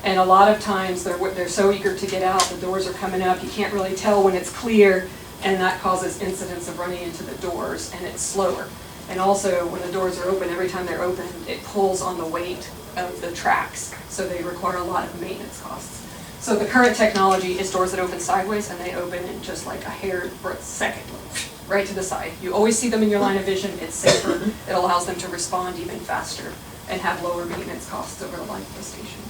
And a lot of times they're so eager to get out, the doors are coming up, you can't really tell when it's clear, and that causes incidents of running into the doors, and it's slower. And also, when the doors are open, every time they're open, it pulls on the weight of the tracks, so they require a lot of maintenance costs. So the current technology is doors that open sideways, and they open in just like a hair breadth second, right to the side. You always see them in your line of vision. It's safer. It allows them to respond even faster and have lower maintenance costs over the life of the station.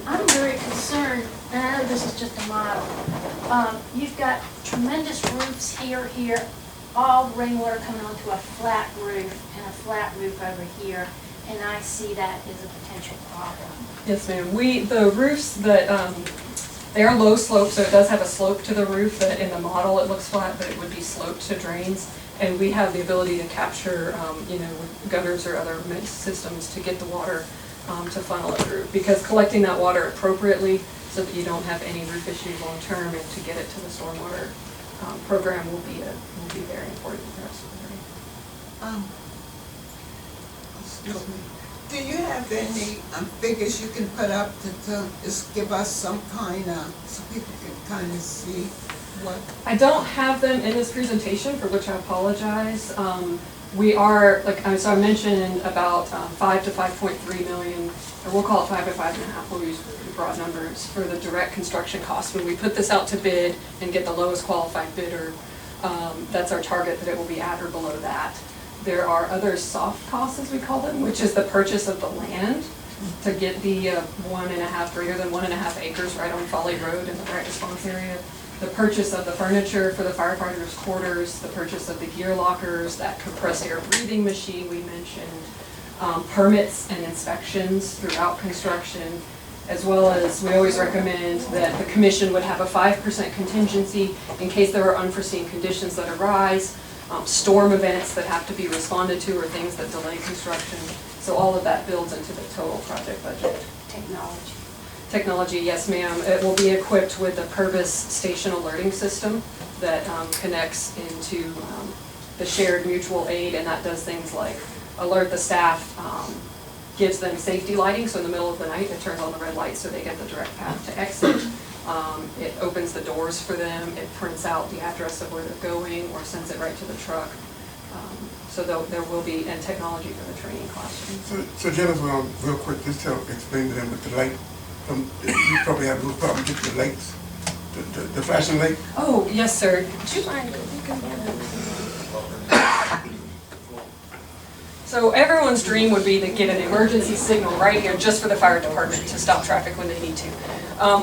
I'm very concerned, and I know this is just a model. You've got tremendous roofs here, all rainwater coming onto a flat roof, and a flat roof over here, and I see that as a potential problem. Yes, ma'am. The roofs that, they are low slope, so it does have a slope to the roof that in the model it looks flat, but it would be sloped to drains. And we have the ability to capture, with gutters or other mixed systems to get the water to funnel it through. Because collecting that water appropriately so that you don't have any roof issues long term and to get it to the stormwater program will be very important for us. Do you have any figures you can put up to just give us some kind of, so people can kind of see what? I don't have them in this presentation, for which I apologize. We are, so I mentioned about 5 to 5.3 million, or we'll call it 5 to 5.5, we'll use broad numbers, for the direct construction costs. When we put this out to bid and get the lowest qualified bidder, that's our target, that it will be at or below that. There are other soft costs, as we call them, which is the purchase of the land to get the greater than 1.5 acres right on Folly Road in the right response area. The purchase of the furniture for the firefighters' quarters, the purchase of the gear lockers, that compressed air breathing machine we mentioned, permits and inspections throughout construction, as well as we always recommend that the commission would have a 5% contingency in case there are unforeseen conditions that arise, storm events that have to be responded to, or things that delay construction. So all of that builds into the total project budget. Technology, yes ma'am. It will be equipped with the Purvis station alerting system that connects into the shared mutual aid, and that does things like alert the staff, gives them safety lighting, so in the middle of the night it turns on the red light so they get the direct path to exit. It opens the doors for them, it prints out the address of where they're going or sends it right to the truck. So there will be, and technology for the training classroom. So Jennifer, real quick, just explain to them with the light. You probably have no problem getting the lights, the flashing light. Oh, yes, sir. Would you mind coming in? So everyone's dream would be to get an emergency signal right here just for the fire department to stop traffic when they need to.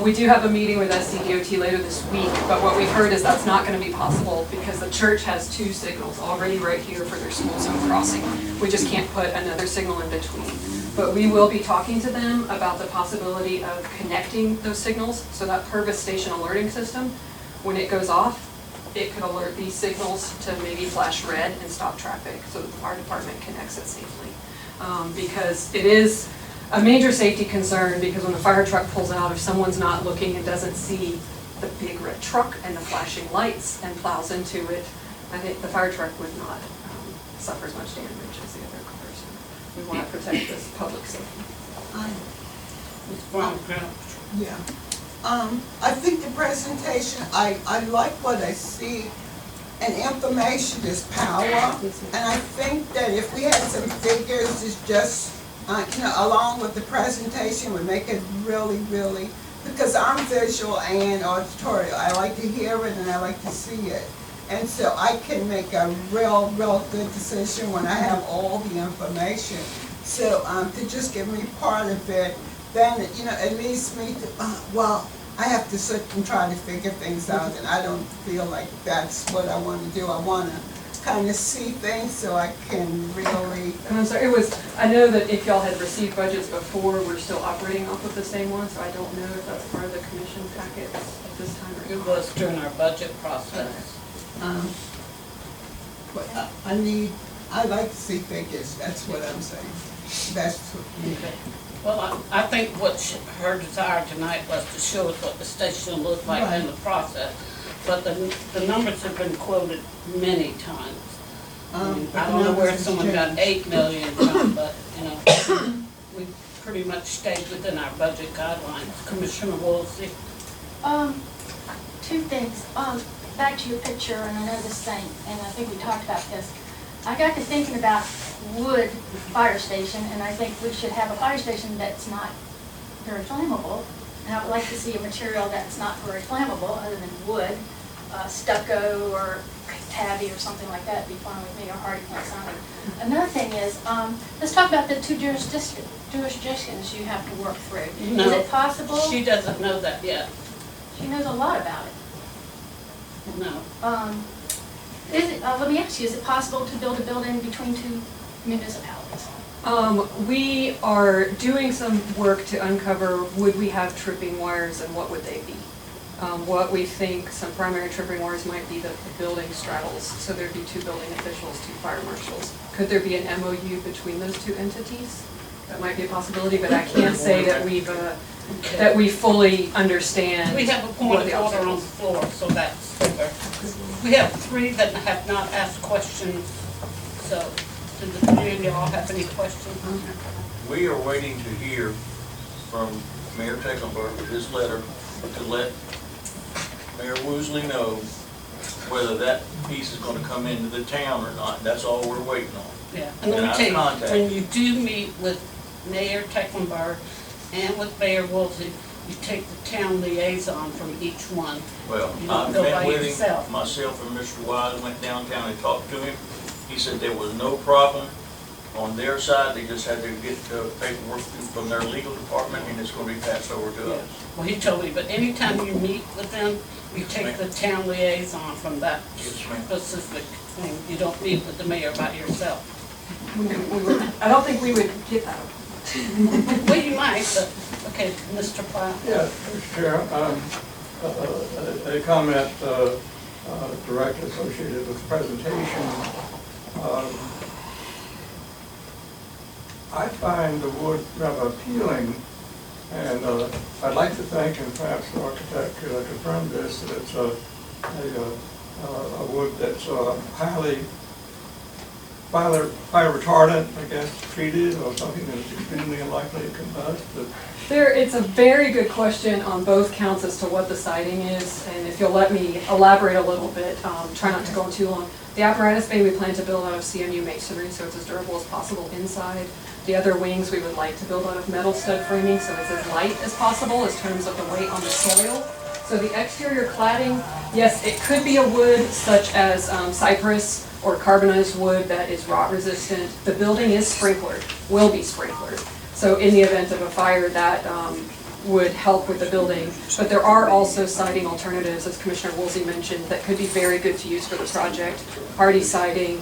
We do have a meeting with SCDOT later this week, but what we've heard is that's not going to be possible because the church has 2 signals already right here for their school zone crossing. We just can't put another signal in between. But we will be talking to them about the possibility of connecting those signals, so that Purvis Station alerting system, when it goes off, it could alert these signals to maybe flash red and stop traffic, so that the fire department can exit safely. Because it is a major safety concern, because when the fire truck pulls out, if someone's not looking and doesn't see the big red truck and the flashing lights and plows into it, I think the fire truck would not suffer as much damage as the other cars. We want to protect this public safety. Yeah. I think the presentation, I like what I see, and information is power. And I think that if we had some figures, it's just, along with the presentation would make it really, really, because I'm visual and auditory. I like to hear it and I like to see it. And so I can make a real good decision when I have all the information. So to just give me part of it, then, it leads me to, I have to sit and try to figure things out, and I don't feel like that's what I want to do. I want to kind of see things so I can really... And I'm sorry, I know that if y'all had received budgets before, we're still operating off of the same one, so I don't know if that's part of the commission packet at this time or not. It was during our budget process. But I like to see figures, that's what I'm saying. That's what, okay. Well, I think what her desire tonight was to show us what the station looked like in the process. But the numbers have been quoted many times. I don't know where someone got 8 million from, but, we pretty much stayed within our budget guidelines. Commissioner Woolsey? Two things. Back to your picture, and I know this thing, and I think we talked about this. I got to thinking about wood fire station, and I think we should have a fire station that's not very flammable. And I would like to see a material that's not very flammable, other than wood, stucco or tabby or something like that would be fine with me, or hardy plank siding. Another thing is, let's talk about the two jurisdictions you have to work through. No, is it possible? She doesn't know that yet. She knows a lot about it. No. Let me ask you, is it possible to build a building between two municipalities? We are doing some work to uncover, would we have tripping wires and what would they be? What we think some primary tripping wires might be the building straddles, so there'd be two building officials, two fire marshals. Could there be an MOU between those two entities? That might be a possibility, but I can't say that that we fully understand. We have a point of order on the floor, so that's fair. We have 3 that have not asked questions, so do the 3 of y'all have any questions? We are waiting to hear from Mayor Tecklenburg with his letter to let Mayor Woosley know whether that piece is going to come into the town or not. That's all we're waiting on. Yeah, and let me tell you, when you do meet with Mayor Tecklenburg and with Mayor Woolsey, you take the town liaison from each one. Well, I met with him, myself and Mr. Wise went downtown and talked to him. He said there was no problem on their side, they just had to get the paperwork from their legal department, and it's going to be passed over to us. Well, he told me, but anytime you meet with them, you take the town liaison from that specific thing. You don't meet with the mayor by yourself. I don't think we would get that. Well, you might, but, okay, Mr. Platt. Yeah, Mr. Chair, a comment directly associated with the presentation. I find the wood rather appealing, and I'd like to thank, and perhaps the architect confirmed this, that it's a wood that's highly fire retardant, I guess, treated, or something that is extremely unlikely to combust. It's a very good question on both counts as to what the siding is, and if you'll let me elaborate a little bit, try not to go on too long. The apparatus bay we plan to build out of CMU masonry, so it's as durable as possible inside. The other wings we would like to build out of metal stud framing, so it's as light as possible in terms of the weight on the soil. So the exterior cladding, yes, it could be a wood such as cypress or carbonized wood that is rot resistant. The building is sprinklered, will be sprinklered. So in the event of a fire, that would help with the building. But there are also siding alternatives, as Commissioner Woolsey mentioned, that could be very good to use for the project. Hardy siding,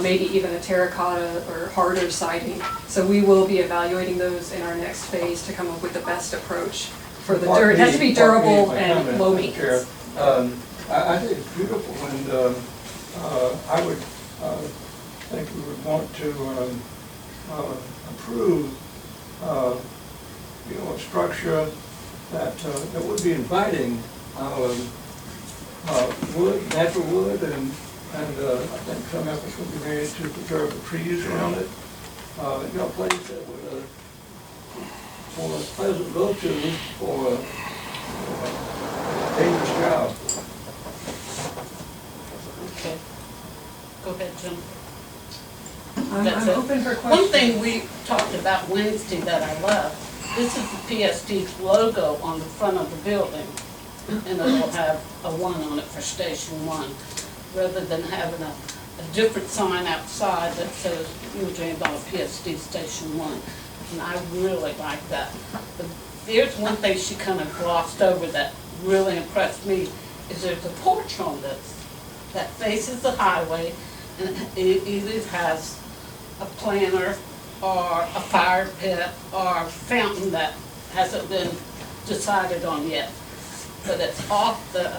maybe even a terracotta or harder siding. So we will be evaluating those in our next phase to come up with the best approach for the dirt. It has to be durable and low maintenance. I think it's beautiful, and I would think we would want to approve, a structure that would be inviting wood, natural wood, and I think some efforts would be made to preserve the trees around it. A place that would for a pleasant go to for a dangerous job. Okay. Go ahead, Jim. I'm open for questions. One thing we talked about Wednesday that I love, this is the PSD's logo on the front of the building, and it will have a 1 on it for Station 1, rather than having a different sign outside that says Eugene Ball PSD Station 1. And I really like that. But there's one thing she kind of glossed over that really impressed me, is there's a porch on this that faces the highway, and it either has a planter or a fire pit or a fountain that hasn't been decided on yet. But it's off the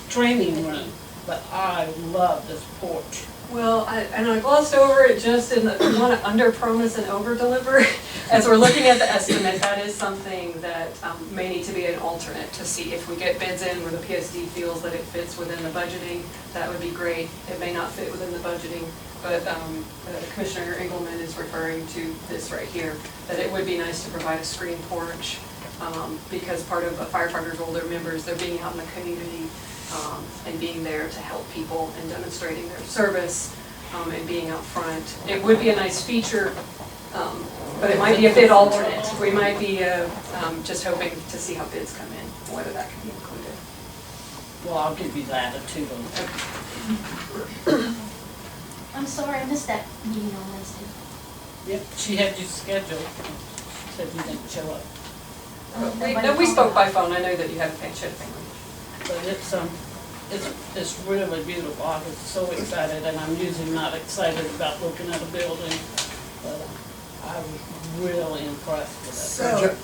training room. But I love this porch. Well, I glossed over it just in that we want to under-promise and over-deliver. As we're looking at the estimate, that is something that may need to be an alternate to see if we get bids in where the PSD feels that it fits within the budgeting. That would be great. It may not fit within the budgeting, but Commissioner Engelmann is referring to this right here, that it would be nice to provide a screen porch because part of a firefighter's older members, they're being out in the community and being there to help people and demonstrating their service and being out front. It would be a nice feature, but it might be a bid alternate. We might be just hoping to see how bids come in, whether that can be included. Well, I'll give you the attitude on that. I'm sorry, I missed that meeting on Wednesday. Yep, she had you scheduled, said you didn't show up. We spoke by phone. I know that you had a family. But it's really beautiful. I was so excited, and I'm usually not excited about looking at a building, but I was really impressed with it. So,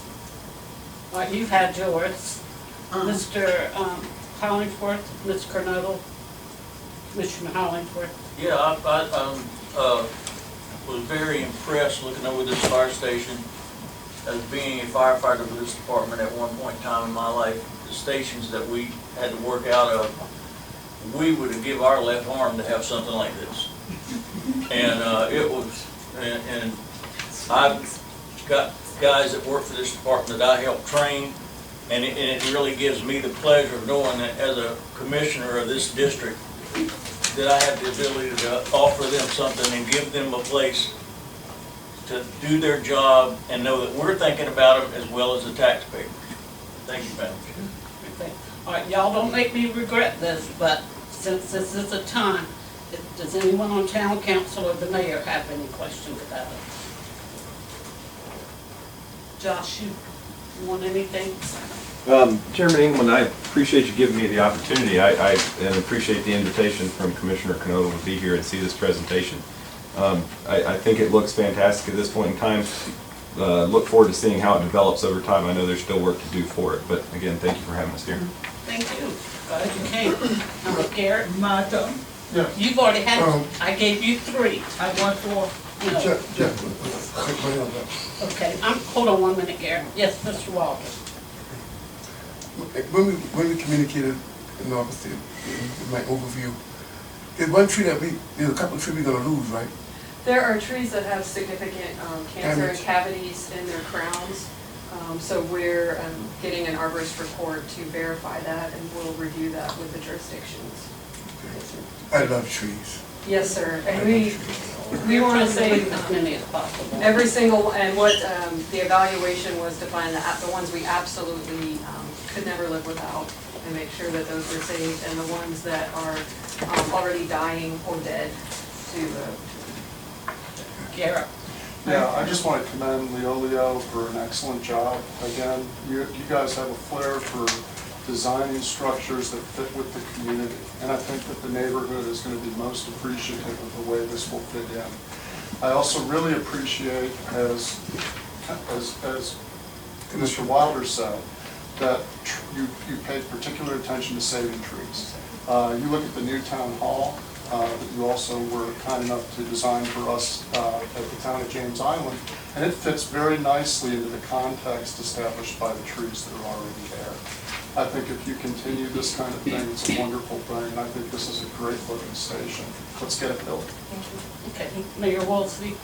All right, you've had yours. Mr. Hollingsworth, Ms. Cornell, Commissioner Hollingsworth. Yeah, I was very impressed looking over this fire station. As being a firefighter for this department at one point in time in my life, the stations that we had to work out of, we would have given our left arm to have something like this. And it was, and I've got guys that work for this department that I help train, and it really gives me the pleasure of knowing that as a commissioner of this district, that I have the ability to offer them something and give them a place to do their job and know that we're thinking about them as well as the taxpayer. Thank you, Madam Chair. All right, y'all don't make me regret this, but since this is a time, does anyone on town council or the mayor have any questions about it? Josh, you want anything? Chairman England, I appreciate you giving me the opportunity. I appreciate the invitation from Commissioner Canola to be here and see this presentation. I think it looks fantastic at this point in time. Look forward to seeing how it develops over time. I know there's still work to do for it, but again, thank you for having us here. Thank you. Glad you came. Garrett? My turn? Yeah. You've already had, I gave you 3. I want 4. No. Okay, hold on 1 minute, Garrett. Yes, Mr. Walters. When we communicated in August, in my overview, there's one tree that there's a couple of trees we're gonna lose, right? There are trees that have significant cancer and cavities in their crowns. So we're getting an arborist report to verify that, and we'll review that with the jurisdictions. I love trees. Yes, sir. And we want to save as many as possible. Every single, and what the evaluation was to find the ones we absolutely could never live without, and make sure that those were saved, and the ones that are already dying or dead to Garrett. Yeah, I just want to commend Leolio for an excellent job. Again, you guys have a flair for designing structures that fit with the community. And I think that the neighborhood is going to be most appreciative of the way this will fit in. I also really appreciate, as Mr. Wilder said, that you paid particular attention to saving trees. You look at the new town hall that you also were kind enough to design for us at the town of James Island, and it fits very nicely into the context established by the trees that are already there. I think if you continue this kind of thing, it's a wonderful thing, and I think this is a great looking station. Let's get it built. Okay, Mayor Wolsey,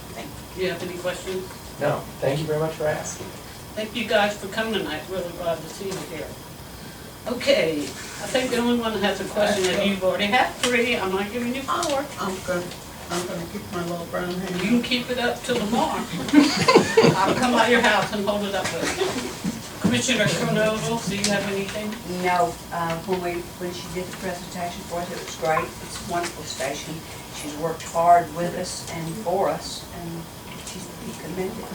do you have any questions? No, thank you very much for asking. Thank you guys for coming tonight, really glad to see you here. Okay, I think the only one that has a question is you've already had 3, I'm not giving you 4. I'm gonna keep my little brown hand. You can keep it up till tomorrow. I'll come by your house and hold it up with you. Commissioner Kernodle, do you have anything? No, when she did the presentation for us, it was great. It's a wonderful station. She's worked hard with us and for us, and she's to be commended.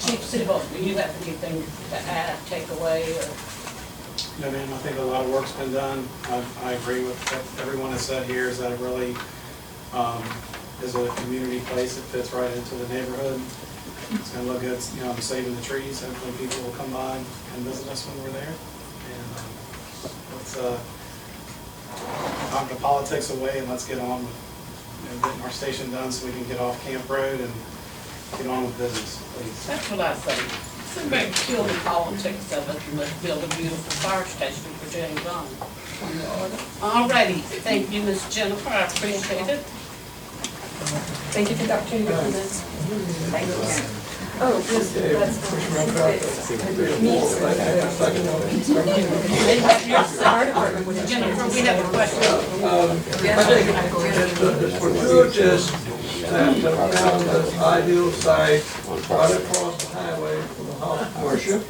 Chief Sibbald, do you have anything to add, take away, or? No, ma'am, I think a lot of work's been done. I agree with what everyone has said here, is that it really is a community place that fits right into the neighborhood. It's gonna look good, you know, I'm saving the trees, hopefully people will come by and visit us when we're there. And let's knock the politics away and let's get on with, you know, getting our station done so we can get off Camp Road and get on with business, please. That's what I think. Somebody kill the politics of it and let's build a beautiful fire station for James Island. All righty, thank you, Miss Jennifer, I appreciate it. Thank you for the opportunity to comment. Thank you. Oh, that's Jennifer, we have a question. I think it's fortuitous that the ideal site right across the highway from the house of worship.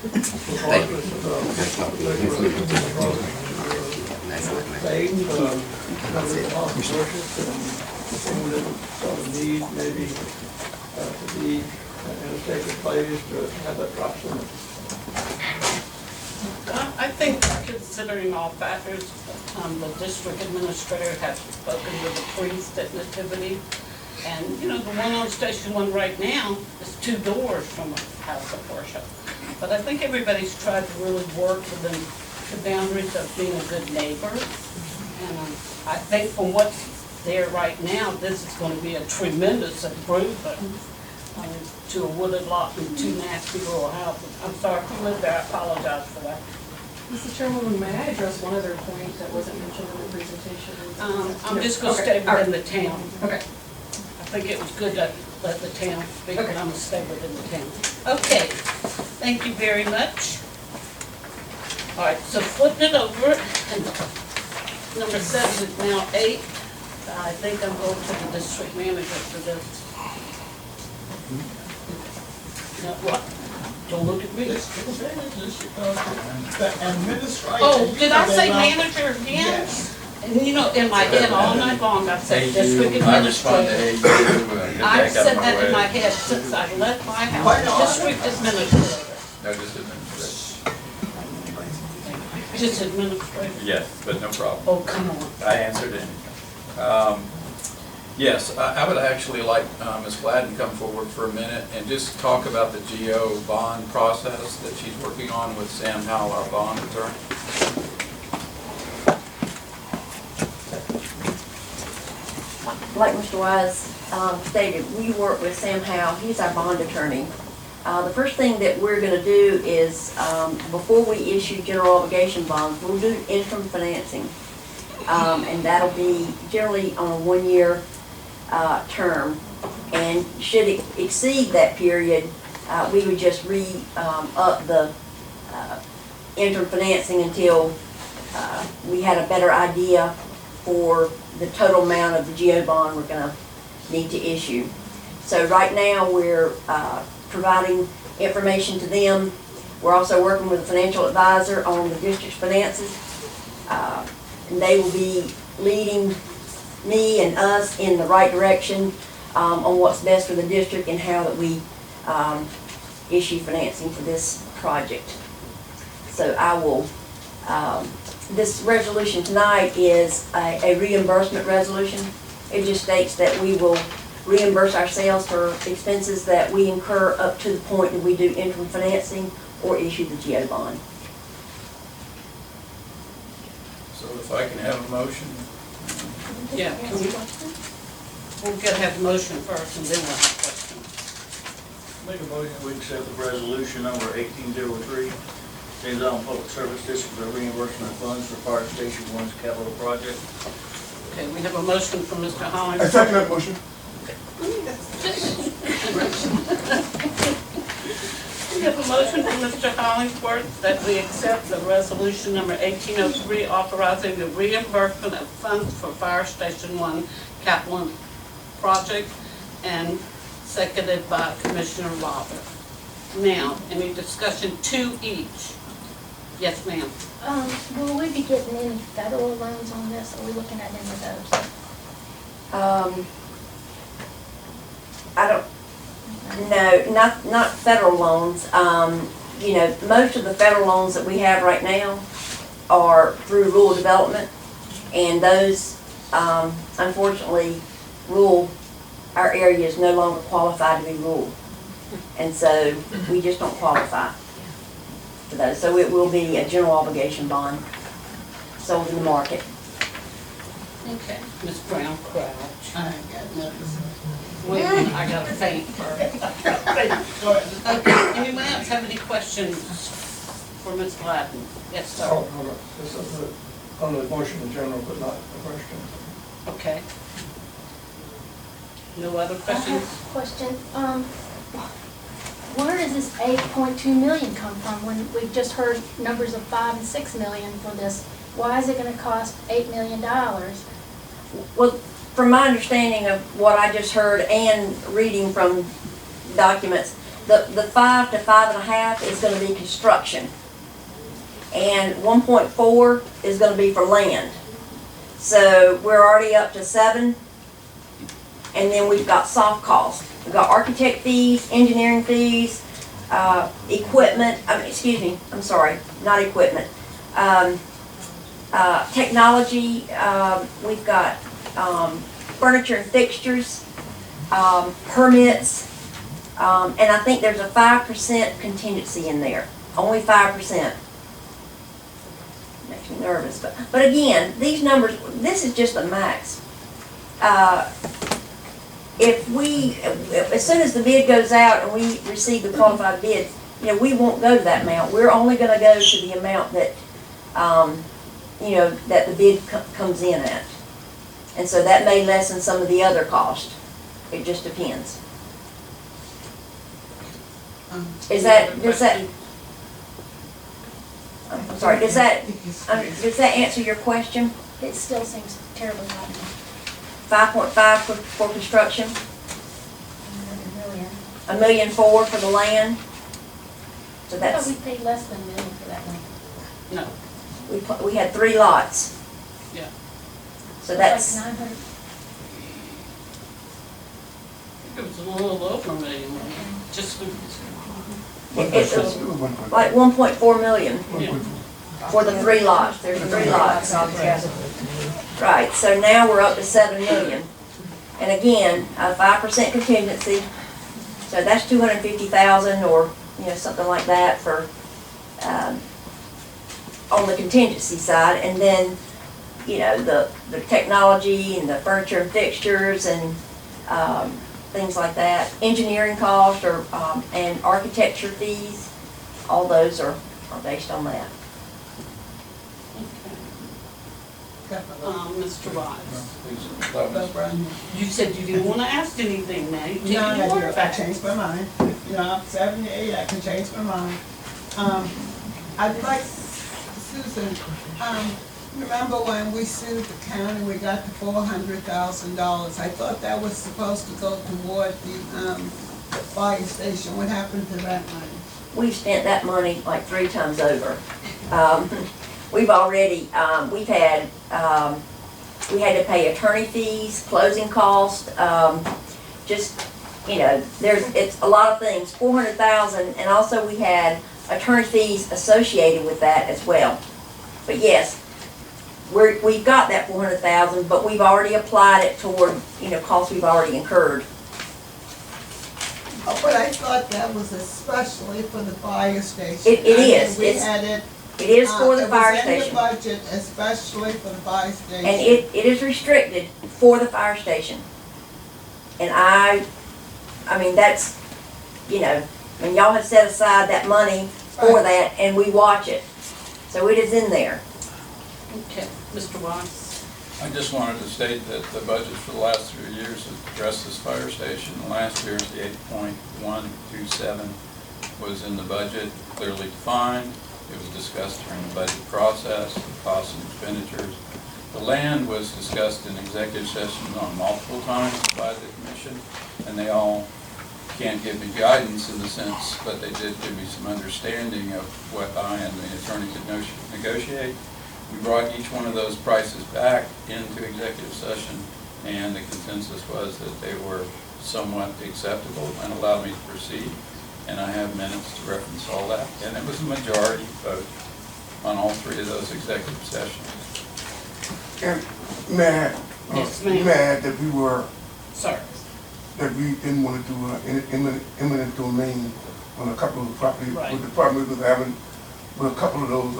Need maybe to be in a sacred place to have that proximity. I think considering all factors, the district administrator has spoken with the priest at Nativity. And, you know, the one on Station 1 right now is 2 doors from a house of worship. But I think everybody's tried to really work within the boundaries of being a good neighbor. And I think from what's there right now, this is going to be a tremendous improvement to a wooded lot and 2 nasty rural houses. I'm sorry, if you live there, I apologize for that. Mr. Chairwoman, may I address one other point that wasn't mentioned in the presentation? I'm just going to stay within the town. Okay. I think it was good to let the town speak, but I'm going to stay within the town. Okay, thank you very much. All right, so flipping it over, and number 7 is now 8. I think I'm going to the district manager for this. Now, what? Don't look at me. Oh, did I say manager again? Yes. And you know, in my head all night long, I said district I respond to administrator. hey, I've said that in my head since I left my house, district administrator. No, just administrator. Just administrator. Yes, but no problem. Oh, come on. I answered it. Yes, I would actually like Ms. Gladden to come forward for a minute and just talk about the GO bond process that she's working on with Sam Howell, our bond attorney. Like Mr. Wise stated, we work with Sam Howell. He's our bond attorney. The first thing that we're going to do is, before we issue general obligation bonds, we'll do interim financing. And that'll be generally on a 1-year term. And should it exceed that period, we would just up the interim financing until we had a better idea for the total amount of the GO bond we're going to need to issue. So right now we're providing information to them. We're also working with a financial advisor on the district's finances. And they will be leading me and us in the right direction on what's best for the district and how that we issue financing for this project. So I will This resolution tonight is a reimbursement resolution. It just states that we will reimburse ourselves for expenses that we incur up to the point that we do interim financing or issue the GO bond. So if I can have a motion? Yeah, can we, we'll get, have a motion first and then we'll have questions. Make a motion, we accept the resolution number 1803, James Island Public Service District for reimbursement of funds for Fire Station 1's capital project. Okay, we have a motion from Mr. Hollingsworth. I second that motion. We have a motion from Mr. Hollingsworth that we accept the resolution number 1803 authorizing the reimbursement of funds for Fire Station 1 capital project, and seconded by Commissioner Robert. Now, any discussion to each? Yes, ma'am. Will we be getting any federal loans on this? Are we looking at any of those? I don't, no, not federal loans. You know, most of the federal loans that we have right now are through rural development, and those, unfortunately, our area is no longer qualified to be rural. And so we just don't qualify for those. So it will be a general obligation bond sold in the market. Okay. Ms. Brown Crouch. I ain't got nothing. Wait a minute, I got to faint first. Okay, anyone else have any questions for Ms. Gladden? Yes, sir. Oh, hold on. This is on the motion in general, but not the question. Okay. No other I have questions? a question. Where does this 8.2 million come from when we've just heard numbers of 5 and 6 million for this? Why is it going to cost $8 million? Well, from my understanding of what I just heard and reading from documents, the 5 to 5.5 is going to be construction. And 1.4 is going to be for land. So we're already up to 7. And then we've got soft costs. We've got architect fees, engineering fees, equipment, I'm sorry, not equipment. Technology, we've got furniture and fixtures, permits, and I think there's a 5% contingency in there, only 5%. Makes me nervous, but again, these numbers, this is just the max. As soon as the bid goes out and we receive the qualified bid, you know, we won't go to that amount. We're only gonna go to the amount that, you know, that the bid comes in at. And so that may lessen some of the other cost. It just depends. Does that answer your question? It still seems terribly high. 5.5 for construction, $1.4 million for the land. So I that's, thought we paid less than $1 million for that land. No. we had 3 lots. Yeah. So that's, Like 900. It was a little over $1 million, just for, it was like 1.4 million for the 3 lots. There's 3 lots. Right, so now we're up to 7 million. And again, a 5% contingency, so that's 250,000 or, you know, something like that for, on the contingency side. And then, you know, the technology and the furniture and fixtures and things like that. Engineering costs or, and architecture fees, all those are based on that. Mr. Wise. You said you didn't want to ask anything now. You take No, your word I back. changed my mind. You know, I'm 78, I can change my mind. I'd like, Susan, remember when we sued the county, we got the $400,000. I thought that was supposed to go toward the fire station. What happened to that money? We've spent that money like 3 times over. We've already, we had to pay attorney fees, closing costs, just, you know, it's a lot of things, 400,000, and also we had attorney fees associated with that as well. But yes, we've got that 400,000, but we've already applied it toward, costs we've already incurred. Oh, but I thought that was especially for the fire station. It is. We had it. It is for the fire It was in station. the budget, especially for the fire station. And it is restricted for the fire station. And I mean, that's, when y'all have set aside that money for that, and we watch it. So it is in there. Okay, Mr. Wise? I just wanted to state that the budget for the last 3 years has addressed this fire station. Last year's the 8.127 was in the budget, clearly defined. It was discussed during the budget process, the costs and expenditures. The land was discussed in executive sessions on multiple times by the commission, and they all can't give me guidance in the sense, but they did give me some understanding of what I and the attorney could negotiate. We brought each one of those prices back into executive session, and the consensus was that they were somewhat acceptable and allowed me to proceed. And I have minutes to reference all that. And it was a majority vote on all 3 of those executive sessions. May Yes, I ma'am. add that we were, Sir? that we didn't want to do eminent domain on a couple of the property, Right. with the problem we was having with a couple of those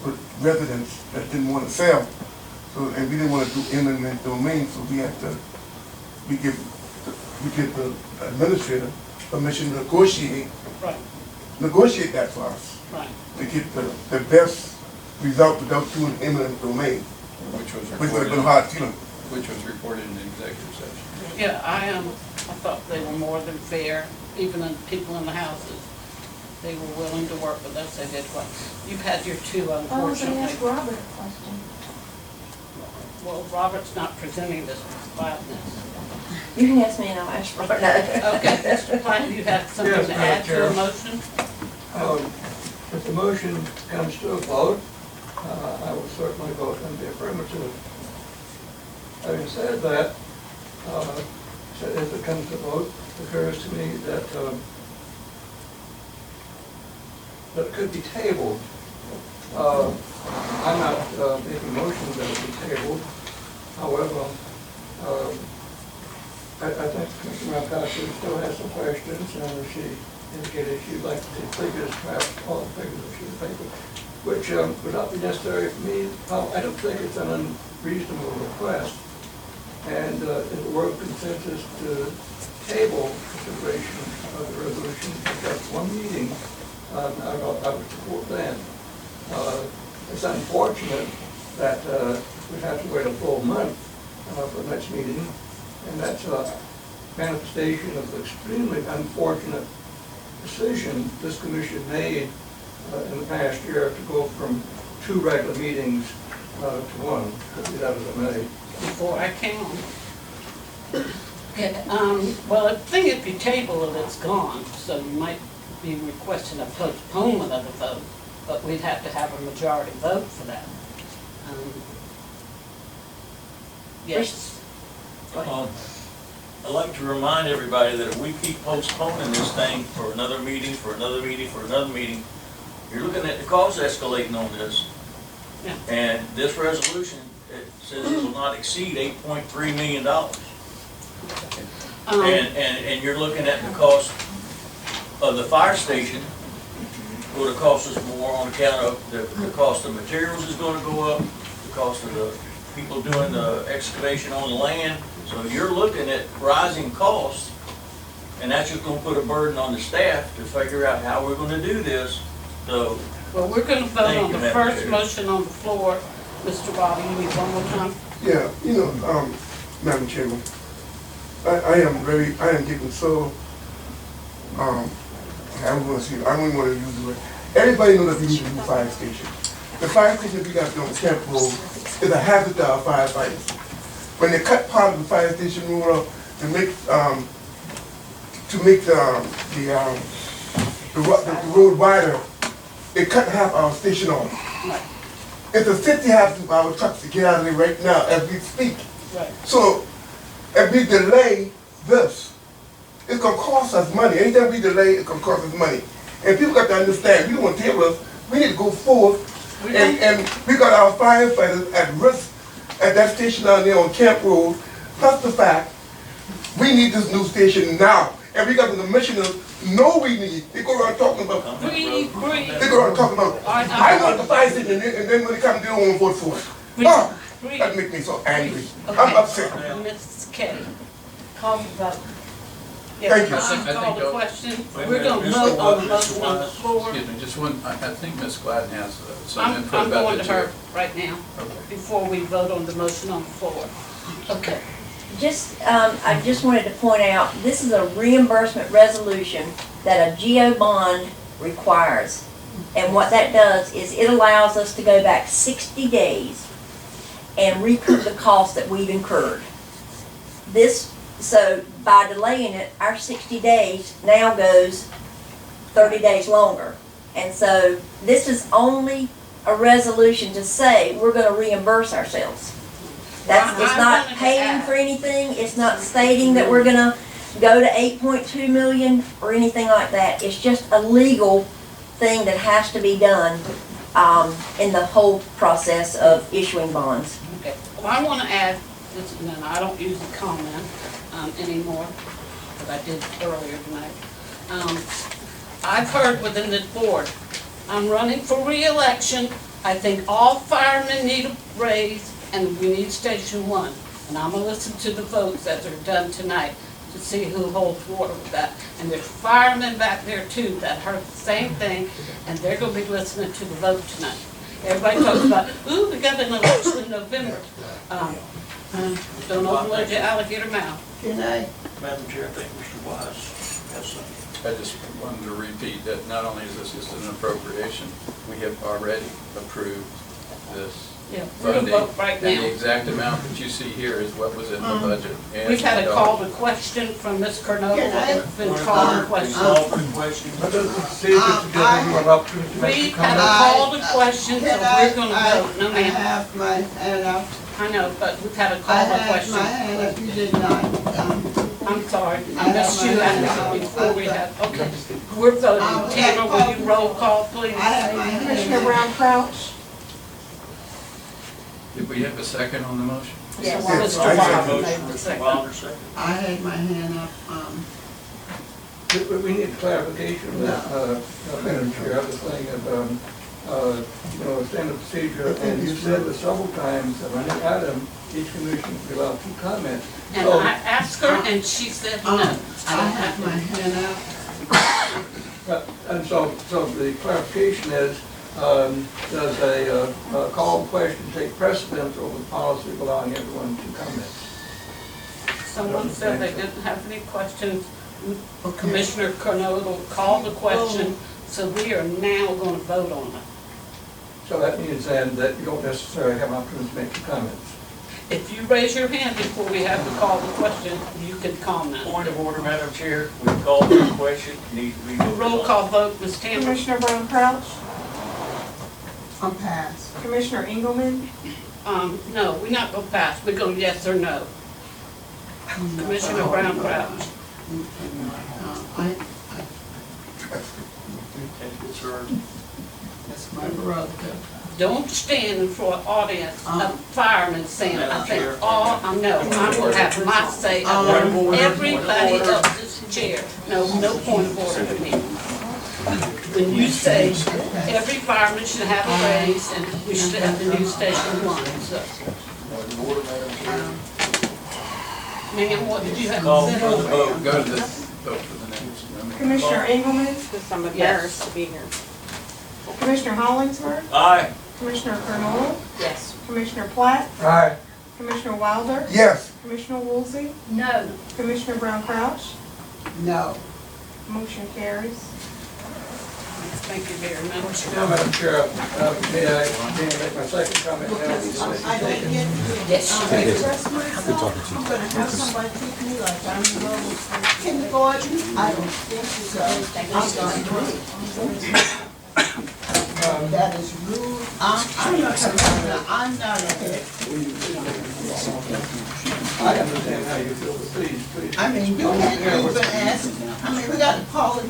with residents that didn't want to sell. So, and we didn't want to do eminent domain, so we had to, we give the administrator permission to negotiate that for us. Right. To get the best result without doing eminent domain. Which was Which would have reported, been hard too. which was reported in the executive session. Yeah, I thought they were more than fair, even the people in the houses. They were willing to work with us, they did what, you've had your 2 I was gonna unfortunately. ask Robert a question. Well, Robert's not presenting this gladness. You can ask me and I'll ask Robert. No. Okay, Mr. Platt, you have something Yes, to Madam add to Chair. the motion? If the motion comes to a vote, I will certainly vote in the affirmative. Having said that, so if it comes to vote, it occurs to me that that it could be tabled. I'm not making motions that it be tabled. However, I think Commissioner Rampassi still has some questions, and she indicated she'd like to see figures, perhaps all the figures of sheet of paper, which would not be necessary for me. I don't think it's an unreasonable request, and if it were a consensus to table consideration of the resolution for just one meeting, I would support that. It's unfortunate that we have to wait a full month for the next meeting, and that's a manifestation of the extremely unfortunate decision this commission made in the past year to go from 2 regular meetings to 1, be that as it may. Before I came on. Okay, well, I think if you table it, it's gone, so you might be requesting a postponement of the vote, but we'd have to have a majority vote for that. Yes. I'd like to remind everybody that if we keep postponing this thing for another meeting, for another meeting, for another meeting, you're looking at the cost escalating on this. Yeah. And this resolution, it says it will not exceed $8.3 million. And you're looking at the cost of the fire station, will cost us more on account of the cost of materials is gonna go up, the cost of the people doing the excavation on the land. So you're looking at rising costs, and that's just gonna put a burden on the staff to figure out how we're gonna do this, so. Well, we're gonna vote Thank on you, the Madam first Chair. motion on the floor. Mr. Bobby, you need one more time? Yeah, Madam Chairman, I am getting so, I don't want to use the word. Everybody knows that we need a new fire station. The fire station we got on Camp Road is a hazard to our firefighters. When they cut part of the fire station road up to make the road wider, it cut half our station off. It's a 50 half of our trucks to get out of there right now as we speak. Right. So if we delay this, it's gonna cost us money. Anytime we delay, it's gonna cost us money. And people got to understand, we don't want to table us, we need to go forth And we got our firefighters at risk at that station down there on Camp Road. Plus the fact, we need this new station now. And we got the commissioners know we need. They go around talking about. Breathe. They go around talking about. I want the fire station, and then when they come, they don't want to vote for it. Oh, that makes me so angry. I'm upset. Ms. K, call the vote. Thank you. Call the question. Wait a We're minute, gonna Mr. vote on the Wise, motion on the floor. Excuse me, just one, I think Ms. Gladden has some I'm input about going the to her chair. right now, before we vote on the motion on the floor. Okay. I just wanted to point out, this is a reimbursement resolution that a GO bond requires. And what that does is it allows us to go back 60 days and recoup the cost that we've incurred. So by delaying it, our 60 days now goes 30 days longer. And so this is only a resolution to say we're gonna reimburse ourselves. It's not paying for anything, it's not stating that we're gonna go to 8.2 million or anything like that. It's just a legal thing that has to be done in the whole process of issuing bonds. Okay. Well, I want to add, this, and then I don't use the comment anymore, but I did earlier tonight. I've heard within this board, I'm running for re-election. I think all firemen need a raise, and we need Station 1. And I'm gonna listen to the votes as they're done tonight to see who holds water with that. And there's firemen back there too that heard the same thing, and they're gonna be listening to the vote tonight. Everybody talks about, ooh, we got an election in November. Don't overload your alligator mouth. Madam Chair, I think Mr. Wise has something. I just wanted to repeat that not only is this just an appropriation, we have already approved this Yeah, we're gonna funding. vote right And now. the exact amount that you see here is what was in the budget. And We've had a the call to question from Ms. Cornell, it's been called to question. We've had a call to question, so we're gonna vote, no ma'am. have my hand up. I know, but we've had a I call to have question. my hand up, you did not. I'm sorry, I I missed you out before we had, okay. We're voting. Tamara, will you roll call, please? Commissioner Brown Crouch? Did we have a second on the motion? Yes. Yes, Mr. I Wilder second. made the second. Wilder, second. I had my hand up, We need clarification, Madam Chair, of the thing of, standard procedure, and you said that several times, on any item, each commission will allow 2 comments. And I asked her, and she said no. I have my hand up. And so the clarification is, does a call question take precedence over the policy of allowing everyone 2 comments? Someone said they didn't have any questions. Commissioner Cornell called the question, so we are now gonna vote on it. So that means then that you don't necessarily have an opportunity to make 2 comments. If you raise your hand before we have to call the question, you can comment. Point of order, Madam Chair, we called for the question, needs to be voted on. Roll call vote, Ms. Tamara. Commissioner Brown Crouch? I'm passed. Commissioner Engelmann? No, we're not gonna pass, we're gonna yes or no. Commissioner Brown Crouch. That's my brother. Don't stand in front of audience of firemen saying, I think all, I know, I will have my say about everybody of this chair. No point of order to me. When you say every fireman should have a raise and we should have the new Station 1, so. Ma'am, what did you have Call to for the say? vote. Go to the vote for the next. Commissioner Engelmann? Because I'm embarrassed to be here. Commissioner Hollingsworth? Aye. Commissioner Cornell? Yes. Commissioner Platt? Aye. Commissioner Wilder? Yes. Commissioner Woolsey? No. Commissioner Brown Crouch? No. Motion carries. Thank you very much. Now, Madam Chair, may I make my second comment now? I don't get Yes, you to may. express myself. I'm gonna have somebody treat me like I'm in kindergarten. I don't think so. I'm done. That is rude. I'm not gonna, I'm not a head. I understand how you feel, but please. I mean, you can't even ask, I mean, we got the quality,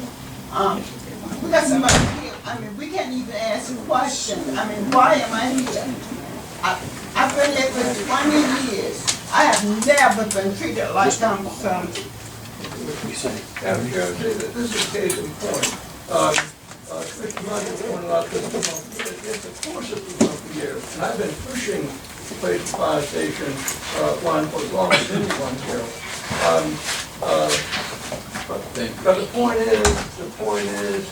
we got somebody here, I mean, we can't even ask questions. I mean, why am I here? I've been here for 20 years. I have never been treated like I'm some. Madam Chair, this is case in point. Commissioner Rogers pointed out that it's a core system of the years, and I've been pushing the Clayton Fire Station line for as long as anyone here. But the point is,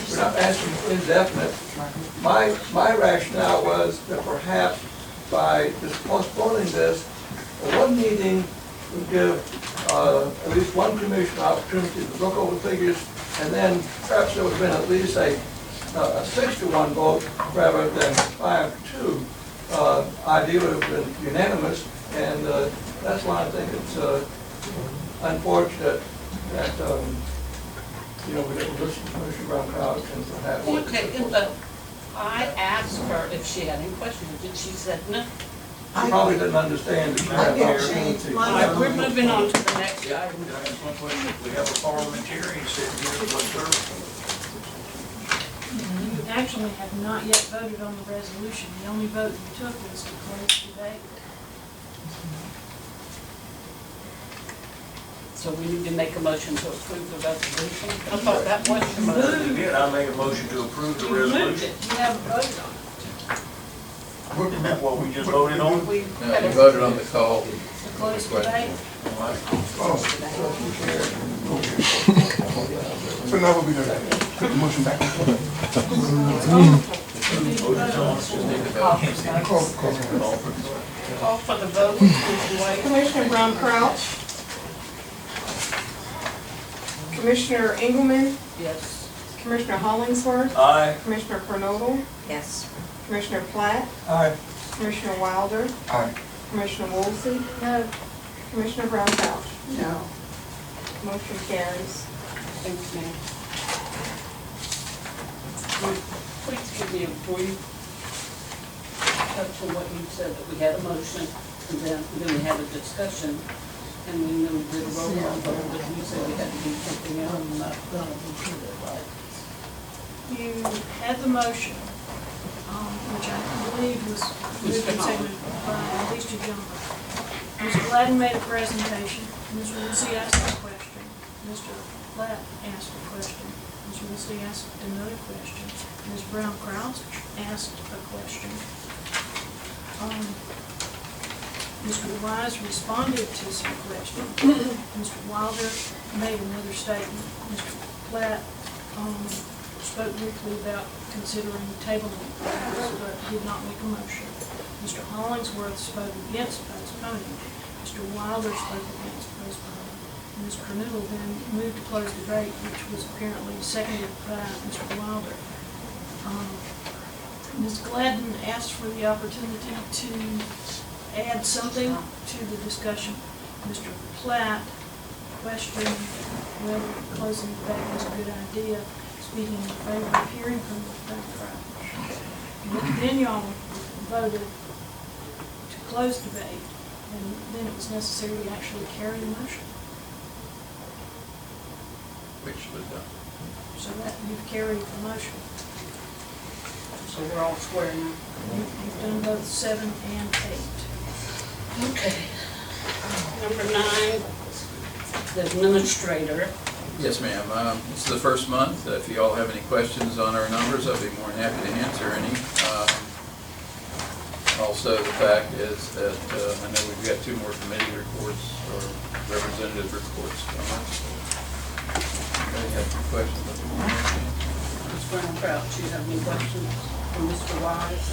we're not asking for indefinite. My rationale was that perhaps by just postponing this, one meeting would give at least one commissioner opportunity to look over figures, and then perhaps there would have been at least a 6-to-1 vote rather than 5-2. Ideally, it would have been unanimous, and that's why I think it's unfortunate that, we didn't listen to Commissioner Brown Crouch and perhaps. Okay, but I asked her if she had any questions, and she said no. She probably didn't understand the opportunity. All right, we're moving on to the next item. We have a parliamentarian sitting here, what's her? You actually have not yet voted on the resolution. The only vote you took was to close debate. So we need to make a motion to approve the resolution. I thought that was your motion. Again, I make a motion to approve the You moved resolution. it. You haven't voted on it. What we just voted on? We No, you voted on the call. To close debate. So now we'll be done. Put the motion back. Call for the vote. Mr. White. Commissioner Brown Crouch, Commissioner Engelmann, Yes. Commissioner Hollingsworth, Aye. Commissioner Kernodle, Yes. Commissioner Platt, Aye. Commissioner Wilder, Aye. Commissioner Woolsey, No. Commissioner Brown Crouch. No. Motion carries. Thanks, ma'am. Please give me a brief touch on what you said, that we had a motion, and then we had a discussion, and we did a roll call vote, but you said we had to do something else, and not done, we did it, right? You had the motion, which I believe was moved and seconded by Alicia Jumper. Mr. Gladden made a presentation. Mr. Lucy asked a question. Mr. Platt asked a question. Mr. Lucy asked another question. Ms. Brown Crouch asked a question. Mr. Wise responded to some questions. Mr. Wilder made another statement. Mr. Platt spoke briefly about considering tabling matters, but did not make a motion. Mr. Hollingsworth spoke against postponing. Mr. Wilder spoke against postponing. Ms. Kernodle then moved to close debate, which was apparently seconded by Mr. Wilder. Ms. Gladden asked for the opportunity to add something to the discussion. Mr. Platt questioned whether closing the debate was a good idea, speaking in favor of hearing from the background. Then y'all voted to close debate, and then it was necessary to actually carry the motion. Which was done. So that you've carried the motion. So we're all square now. You've done both 7 and 8. Okay. Number 9, the administrator. Yes, ma'am. This is the first month. If you all have any questions on our numbers, I'll be more than happy to answer any. Also, the fact is that I know we've got 2 more committee reports or representative reports coming. Anybody have any questions? Ms. Brown Crouch, do you have any questions for Mr. Wise?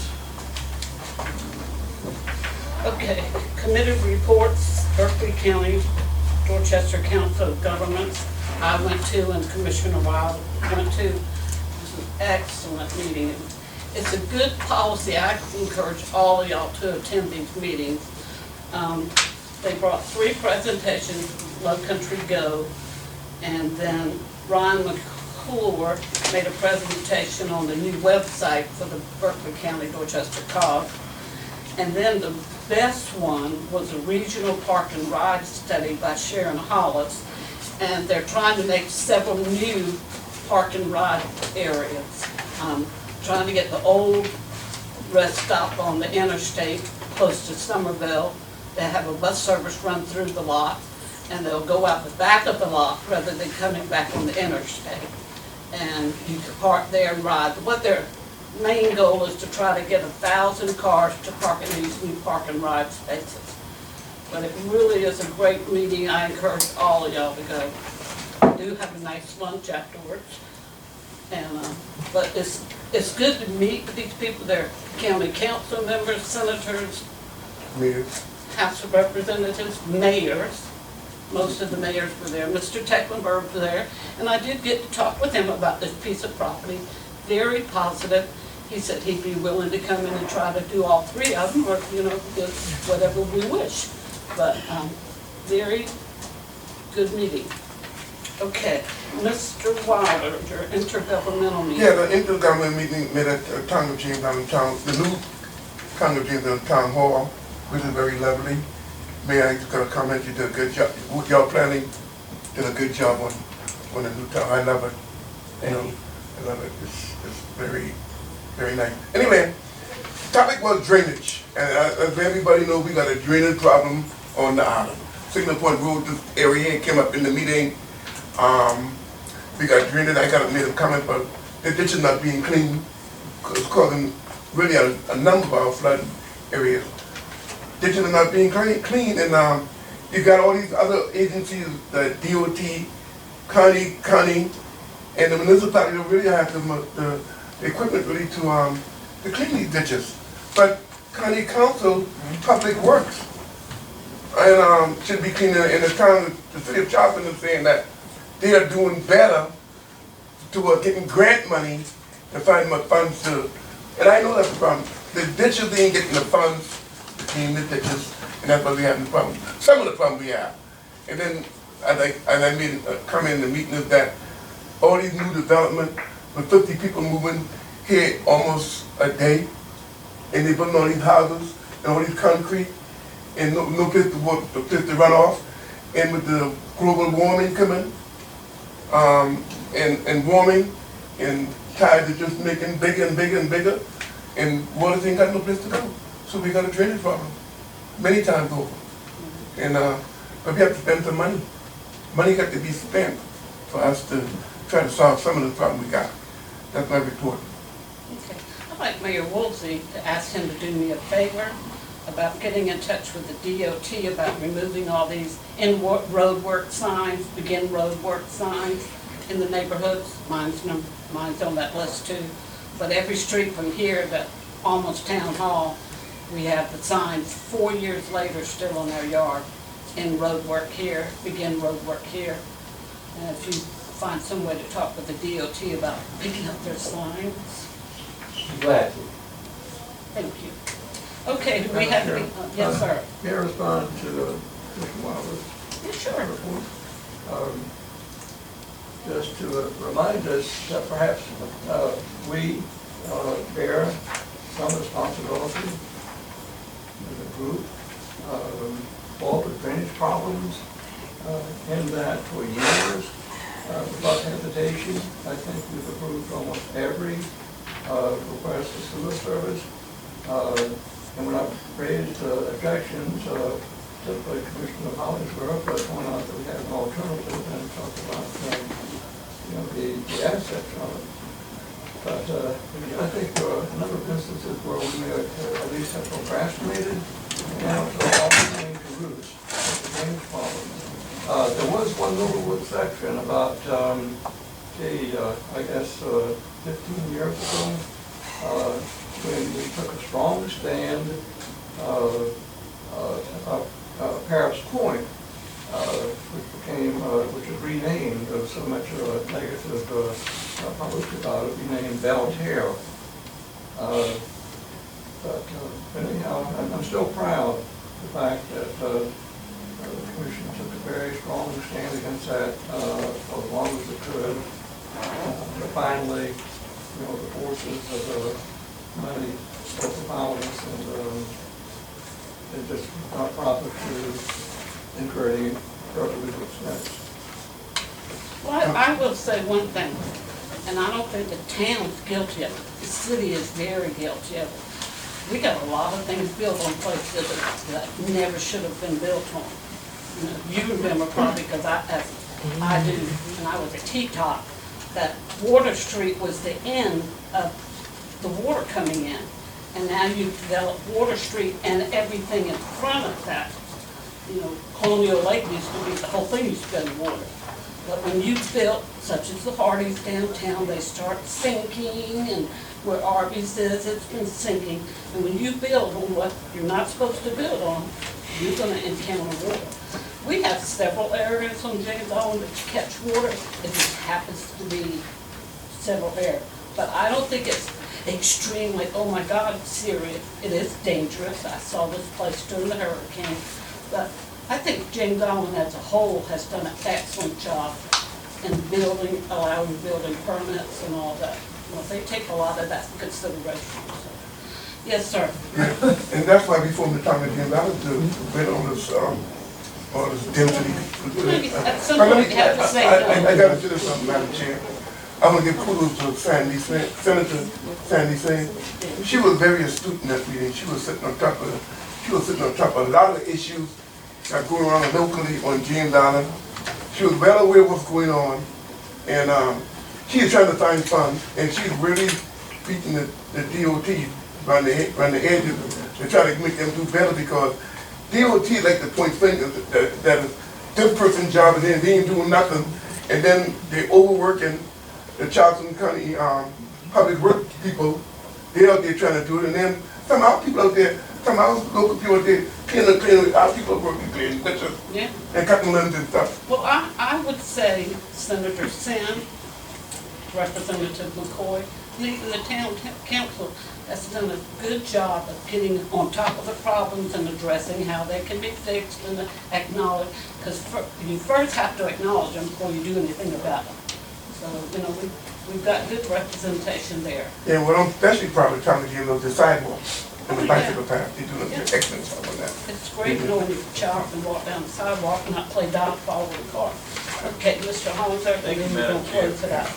Okay, committee reports, Berkeley County, Dorchester Council of Governments. I went to, and Commissioner Wilder went to. It was an excellent meeting. It's a good policy. I encourage all of y'all to attend these meetings. They brought 3 presentations, Low Country Go, and then Ryan McClure made a presentation on the new website for the Berkeley County Dorchester COG. And then the best one was a regional park and ride study by Sharon Hollis. And they're trying to make several new park and ride areas. Trying to get the old rest stop on the interstate close to Somerville. They have a bus service run through the lot, and they'll go out the back of the lot rather than coming back on the interstate. And you can park there and ride. What their main goal is to try to get 1,000 cars to park in these new park and ride spaces. But it really is a great meeting. I encourage all of y'all to go. We do have a nice lunch afterwards. And, but it's good to meet with these people. They're county council members, senators, Mayors. House of Representatives, mayors. Most of the mayors were there. Mr. Tecklenburg was there. And I did get to talk with him about this piece of property. Very positive. He said he'd be willing to come in and try to do all three of them, or, you know, just whatever we wish. But very good meeting. Okay, Mr. Wilder, your intergovernmental meeting. Yeah, the intergovernmental meeting met at Town of James down in town, the new Town of James down in Town Hall, which is very lovely. Mayor, I just got to comment, you did a good job. What y'all planning, did a good job on the new town. I love it. You know, I love it. It's very, very nice. Anyway, the topic was drainage. And as everybody knows, we got a drainage problem on the island. Signal Point Road, this area came up in the meeting. We got drainage. I got to make a comment, but the ditch is not being cleaned. It's causing really a number of our flood areas. Ditches are not being clean, and you got all these other agencies, the DOT, county, and the municipality don't really have the equipment really to clean these ditches. But county council, public works, and should be cleaning in the town. The city of Charleston is saying that they are doing better to getting grant money to find more funds to, and I know that's the problem. The ditches, they ain't getting the funds to clean the ditches, and that's why we have the problem. Some of the problem we have. And then, as I made a comment in the meeting, is that all these new development, with 50 people moving here almost a day, and they building all these houses and all these concrete, and no place to walk, no place to run off, and with the global warming coming, and warming, and tides are just making bigger and bigger and bigger, and water ain't got no place to go. So we got a drainage problem, many times over. And but we have to spend some money. Money got to be spent for us to try to solve some of the problems we got. That's my report. Okay. I'd like Mayor Woolsey to ask him to do me a favor about getting in touch with the DOT about removing all these road work signs, begin road work signs in the neighborhoods. Mine's on that list too. But every street from here to almost Town Hall, we have the signs 4 years later still in their yard. In road work here, begin road work here. And if you find some way to talk with the DOT about picking up their signs. Glad to. Thank you. Okay, do we have any, yes, sir. May I respond to Mr. Wilder's sure. report? Just to remind us that perhaps we bear some responsibility as a group for the drainage problems, in that for years, without hesitation, I think we've approved almost every request for sewer service. And when I've raised objections, typically Commissioner Hollingsworth pointed out that we have an alternative and talked about the assets of it. But I think there are a number of instances where we may at least have procrastinated and all came to roost with the drainage problem. There was one little section about, I guess 15 years ago, when we took a strong stand about Paris Point, which was renamed, there was so much negative publicity about it, renamed Belterre. But anyhow, I'm still proud of the fact that the Commission took a very strong stand against that for as long as it could. But finally, the forces of the money overpowered us, and it's just not proper to incur any further legal expense. Well, I will say one thing. And I don't think the town's guilty of it. The city is very guilty of it. We got a lot of things built on places that never should have been built on. You remember probably, because I do, and I was a T-top, that Water Street was the end of the water coming in. And now you've developed Water Street and everything in front of that. You know, Colonial Lake used to be, the whole thing used to go to water. But when you built, such as the Hardee's downtown, they start sinking, and where Arby's is, it's been sinking. And when you build on what you're not supposed to build on, you're gonna encounter water. We have several areas on James Island that catch water. It just happens to be several areas. But I don't think it's extreme, like, oh my God, serious. It is dangerous. I saw this place during the hurricane. But I think James Island as a whole has done an excellent job in building, allowing building permits and all that. Well, they take a lot of that into consideration. So. Yes, sir. Yeah. And that's why before the time of James Island to bid on this density. At some point, you have to say no. I gotta say something, Madam Chair. I want to give kudos to Senator Sandy Singh. She was very astute in that meeting. She was sitting on top of a lot of the issues that go around locally on James Island. She was well aware of what's going on, and she is trying to find funds, and she's really beating the DOT around the edges to try to make them do better, because DOT like to point fingers that is this person's job, and then they ain't doing nothing, and then they overworking the Charleston County public work people. They're out there trying to do it, and then some of our people out there, some of our local people out there cleaning, our people are working cleaning, Yeah. and cutting limbs and stuff. Well, I would say Senator Sin, Representative McCoy, the town council has done a good job of getting on top of the problems and addressing how they can be fixed and acknowledged. Because you first have to acknowledge them before you do anything about them. So, you know, we've got good representation there. Yeah, what I'm especially proud of trying to give them the sidewalks and the bicycle path. They do an excellent job on that. It's great knowing you can shower and walk down the sidewalk and not play dodgeball with a car. Okay, Mr. Holmes, and Thank you, then we're Madam going to close it out.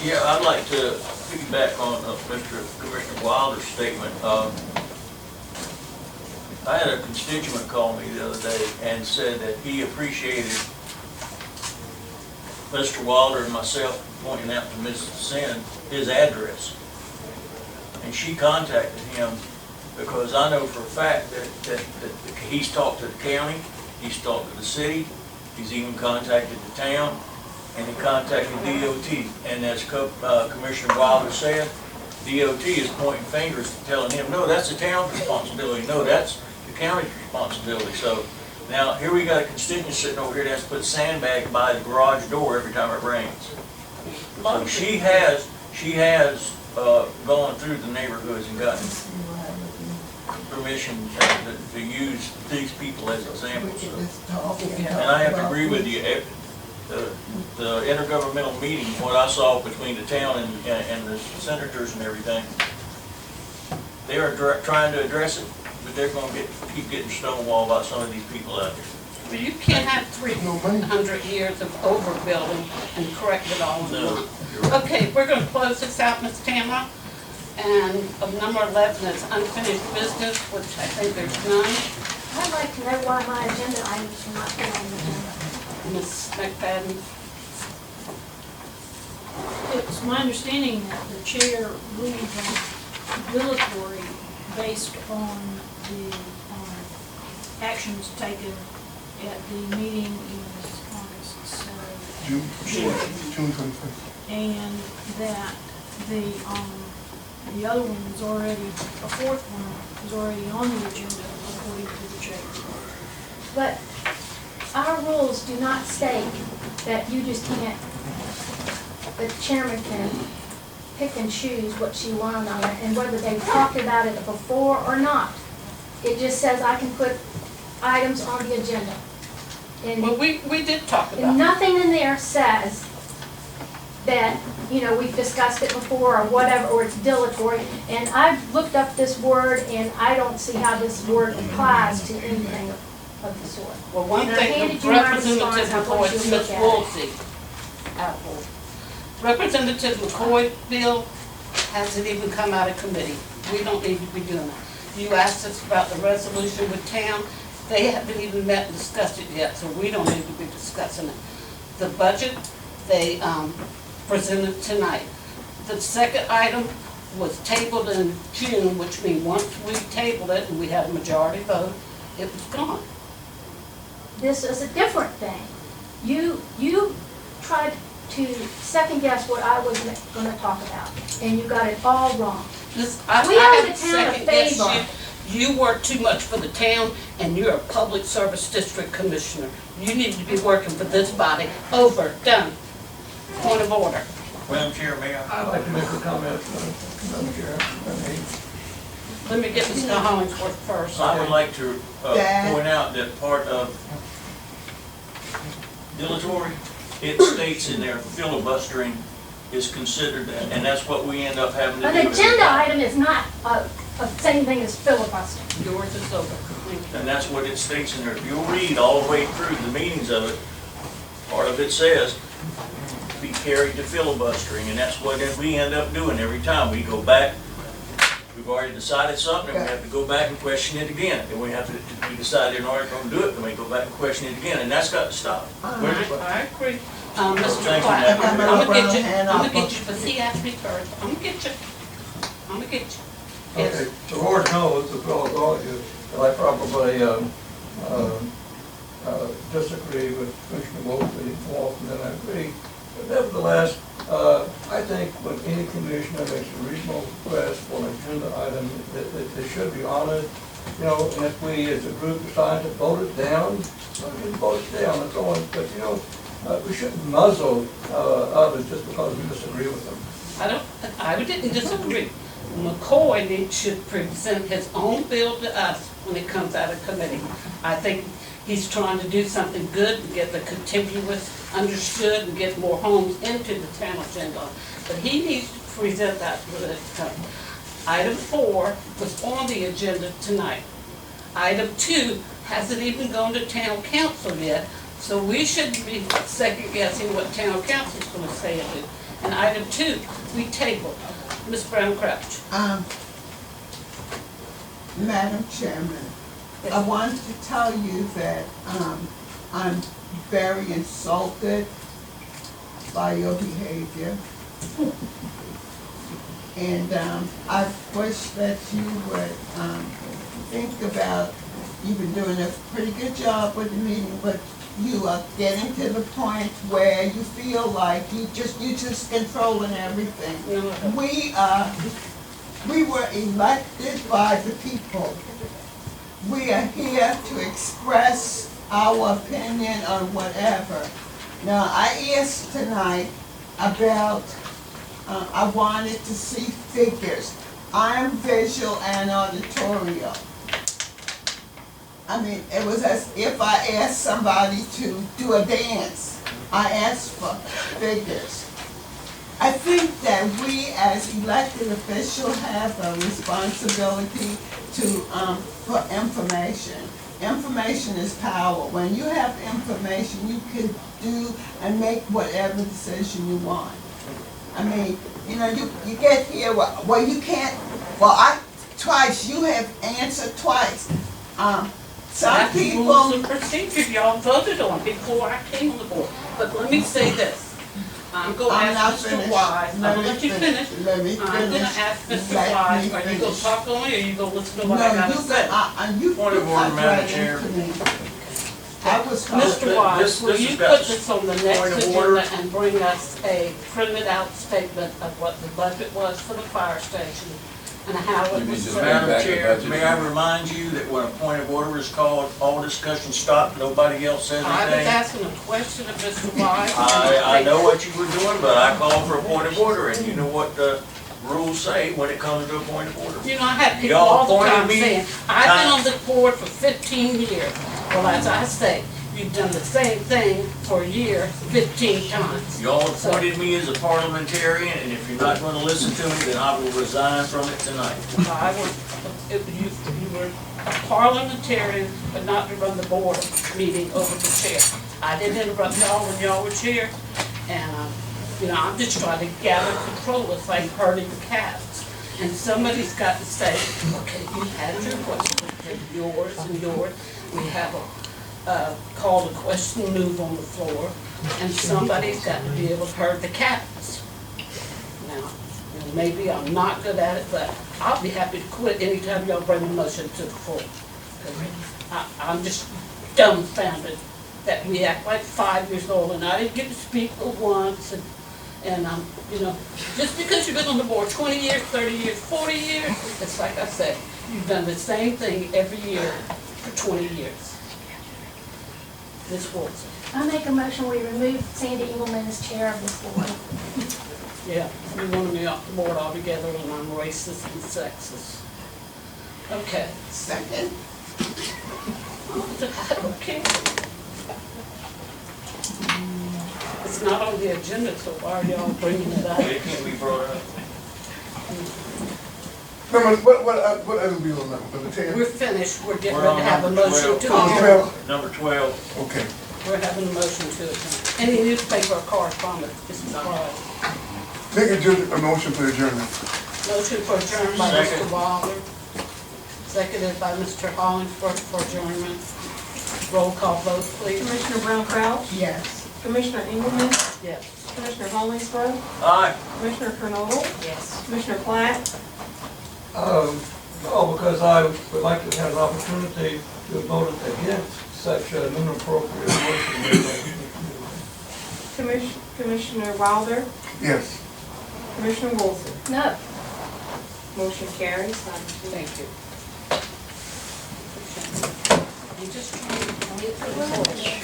Yeah, I'd like to piggyback on Commissioner Wilder's statement. I had a constituent call me the other day and said that he appreciated Mr. Wilder and myself pointing out to Mrs. Sin his address. And she contacted him because I know for a fact that he's talked to the county, he's talked to the city, he's even contacted the town, and he contacted DOT. And as Commissioner Wilder said, DOT is pointing fingers telling him, no, that's the town's responsibility, no, that's the county's responsibility. So now here we got a constituent sitting over here that has to put a sandbag by the garage door every time it rains. So she has gone through the neighborhoods and gotten permission to use these people as examples. So. And I have to agree with you. The intergovernmental meeting, what I saw between the town and the senators and everything, they are trying to address it, but they're going to keep getting stonewalled by some of these people out there. Well, you can't have 300 years of overbuilding and correct it all. No. Okay, we're going to close this out, Ms. Tamara. And number 11 is unfinished business, which I think there's none. I'd like to know why my agenda items are not put on the agenda. Ms. McFadden. It's my understanding that the chair ruled dilatory based on the actions taken at the meeting in August, June 21st. and that the other one was already, a fourth one was already on the agenda according to the chair. But our rules do not state that you just can't, the chairman can pick and choose what she wanted on it, and whether they talked about it before or not. It just says I can put items on the agenda. And well, we did talk about and nothing in there says that, you know, we've discussed it before or whatever, or it's dilatory. And I've looked up this word, and I don't see how this word applies to anything of the sort. Well, one And I thing handed the you my Representative response, I McCoy, want you to Ms. look at it. Woolsey, Apple, Representative McCoy bill hasn't even come out of committee. We don't need to be doing that. You asked us about the resolution with town. They haven't even met and discussed it yet, so we don't need to be discussing it. The budget, they presented tonight. The second item was tabled in June, which means once we tabled it and we had a majority vote, it was gone. This is a different thing. You tried to second guess what I was gonna talk about, and you got it all wrong. We owe the town a Second-guess favor. you work too much for the town, and you're a public service district commissioner. You need to be working for this body. Over, done. Point of order. Madam Chair, may I? I'd like to make a comment, Madam Chair. Let me get Mr. Hollingsworth first. I would like to Dad. point out that part of dilatory, it states in there filibustering is considered, and that's what we end up having to do. An agenda item is not a same thing as filibustering. Yours is over. And that's what it states in there. If you'll read all the way through the meanings of it, part of it says, be carried to filibustering, and that's what we end up doing every time. We go back, we've already decided something, and we have to go back and question it again. And we have to, if we decide in order to do it, then we go back and question it again, and that's got to stop. I agree. Mr. Thank you, Platt, Madam Chair. I'm gonna get you, but he asked me first. I'm gonna get you. Okay, the board knows as well as all of you that I probably disagree with Commissioner Mosley more often than I agree. But nevertheless, I think when any commissioner makes a reasonable request for an agenda item, that it should be honored. You know, and if we as a group decide to vote it down, we can vote it down, that's all. But you know, we shouldn't muzzle others just because we disagree with them. I didn't disagree. McCoy should present his own bill to us when it comes out of committee. I think he's trying to do something good and get the contiguous understood and get more homes into the town agenda. But he needs to present that when it comes. Item 4 was on the agenda tonight. Item 2 hasn't even gone to town council yet, so we shouldn't be second guessing what town council's gonna say of it. And item 2, we tabled. Ms. Brown Crouch. Madam Chairman, I wanted to tell you that I'm very insulted by your behavior. And I wish that you would think about, you've been doing a pretty good job with the meeting, but you are getting to the point where you feel like you just controlling everything. We were elected by the people. We are here to express our opinion on whatever. Now, I asked tonight about, I wanted to see figures. I'm visual and auditorial. I mean, it was as if I asked somebody to do a dance. I asked for figures. I think that we as elected officials have a responsibility to, for information. Information is power. When you have information, you can do and make whatever decision you want. I mean, you know, you get here, well, you can't, twice, you have answered twice. Some people. Rules and procedure y'all voted on before I came on the board. But let me say this. I'm gonna ask Mr. Wise, I'm gonna let you finish. I'm gonna ask Mr. Wise, are you gonna talk only or are you gonna listen to what I gotta say? Point of order, Madam Chair. Mr. Wise, will you put this on the next agenda and bring us a printed out statement of what the budget was for the fire station and how it was set? Madam Chair, may I remind you that when a point of order is called, all discussion stopped, nobody else says anything? I was asking a question of Mr. Wise. I know what you were doing, but I called for a point of order, and you know what the rules say when it comes to a point of order. You know, I had people all the time saying, I've been on the board for 15 years. Well, as I say, you've done the same thing for a year 15 times. Y'all appointed me as a parliamentarian, and if you're not going to listen to me, then I will resign from it tonight. You were a parliamentarian, but not to run the board meeting over the chair. I didn't interrupt y'all when y'all were chair, and You know, I'm just trying to gather control of like herding cats. And somebody's got to say, okay, you had your question, take yours and yours. We have a call to question, move on the floor, and somebody's got to be able to herd the cats. Now, you know, maybe I'm not good at it, but I'll be happy to quit anytime y'all bring a motion to the floor. 'Cause I'm just dumbfounded that we act like 5 years old, and I didn't get to speak but once, and you know, just because you've been on the board 20 years, 30 years, 40 years, it's like I said, you've done the same thing every year for 20 years. Ms. Wilson. I make a motion, we remove Sandy Engelman as chair of this board. Yeah, you wanted me off the board altogether, and I'm racist and sexist. Okay. Second. I don't care. It's not on the agenda, so why are y'all bringing it up? It can't be brought up. What other we on number 10? We're finished, we're getting We're ready on to have a number motion 12. to Number adjourn. 12? Number 12. Okay. We're having a motion to adjourn. Any newspaper or correspondence, Mr. Wilder? Make a motion for adjournment. Motion for adjournment by Second. Mr. Wilder, seconded by Mr. Hollingsworth for adjournment. Roll call vote, please. Commissioner Brown Crouch, Yes. Commissioner Engelmann, Yes. Commissioner Hollingsworth, Aye. Commissioner Kernodle, Yes. Commissioner Platt, No, because I would like to have an opportunity to vote against such an inappropriate motion. Commissioner Wilder, Yes. Commissioner Wilson. No. Motion carries. Thank you. I'm just trying to get to the point.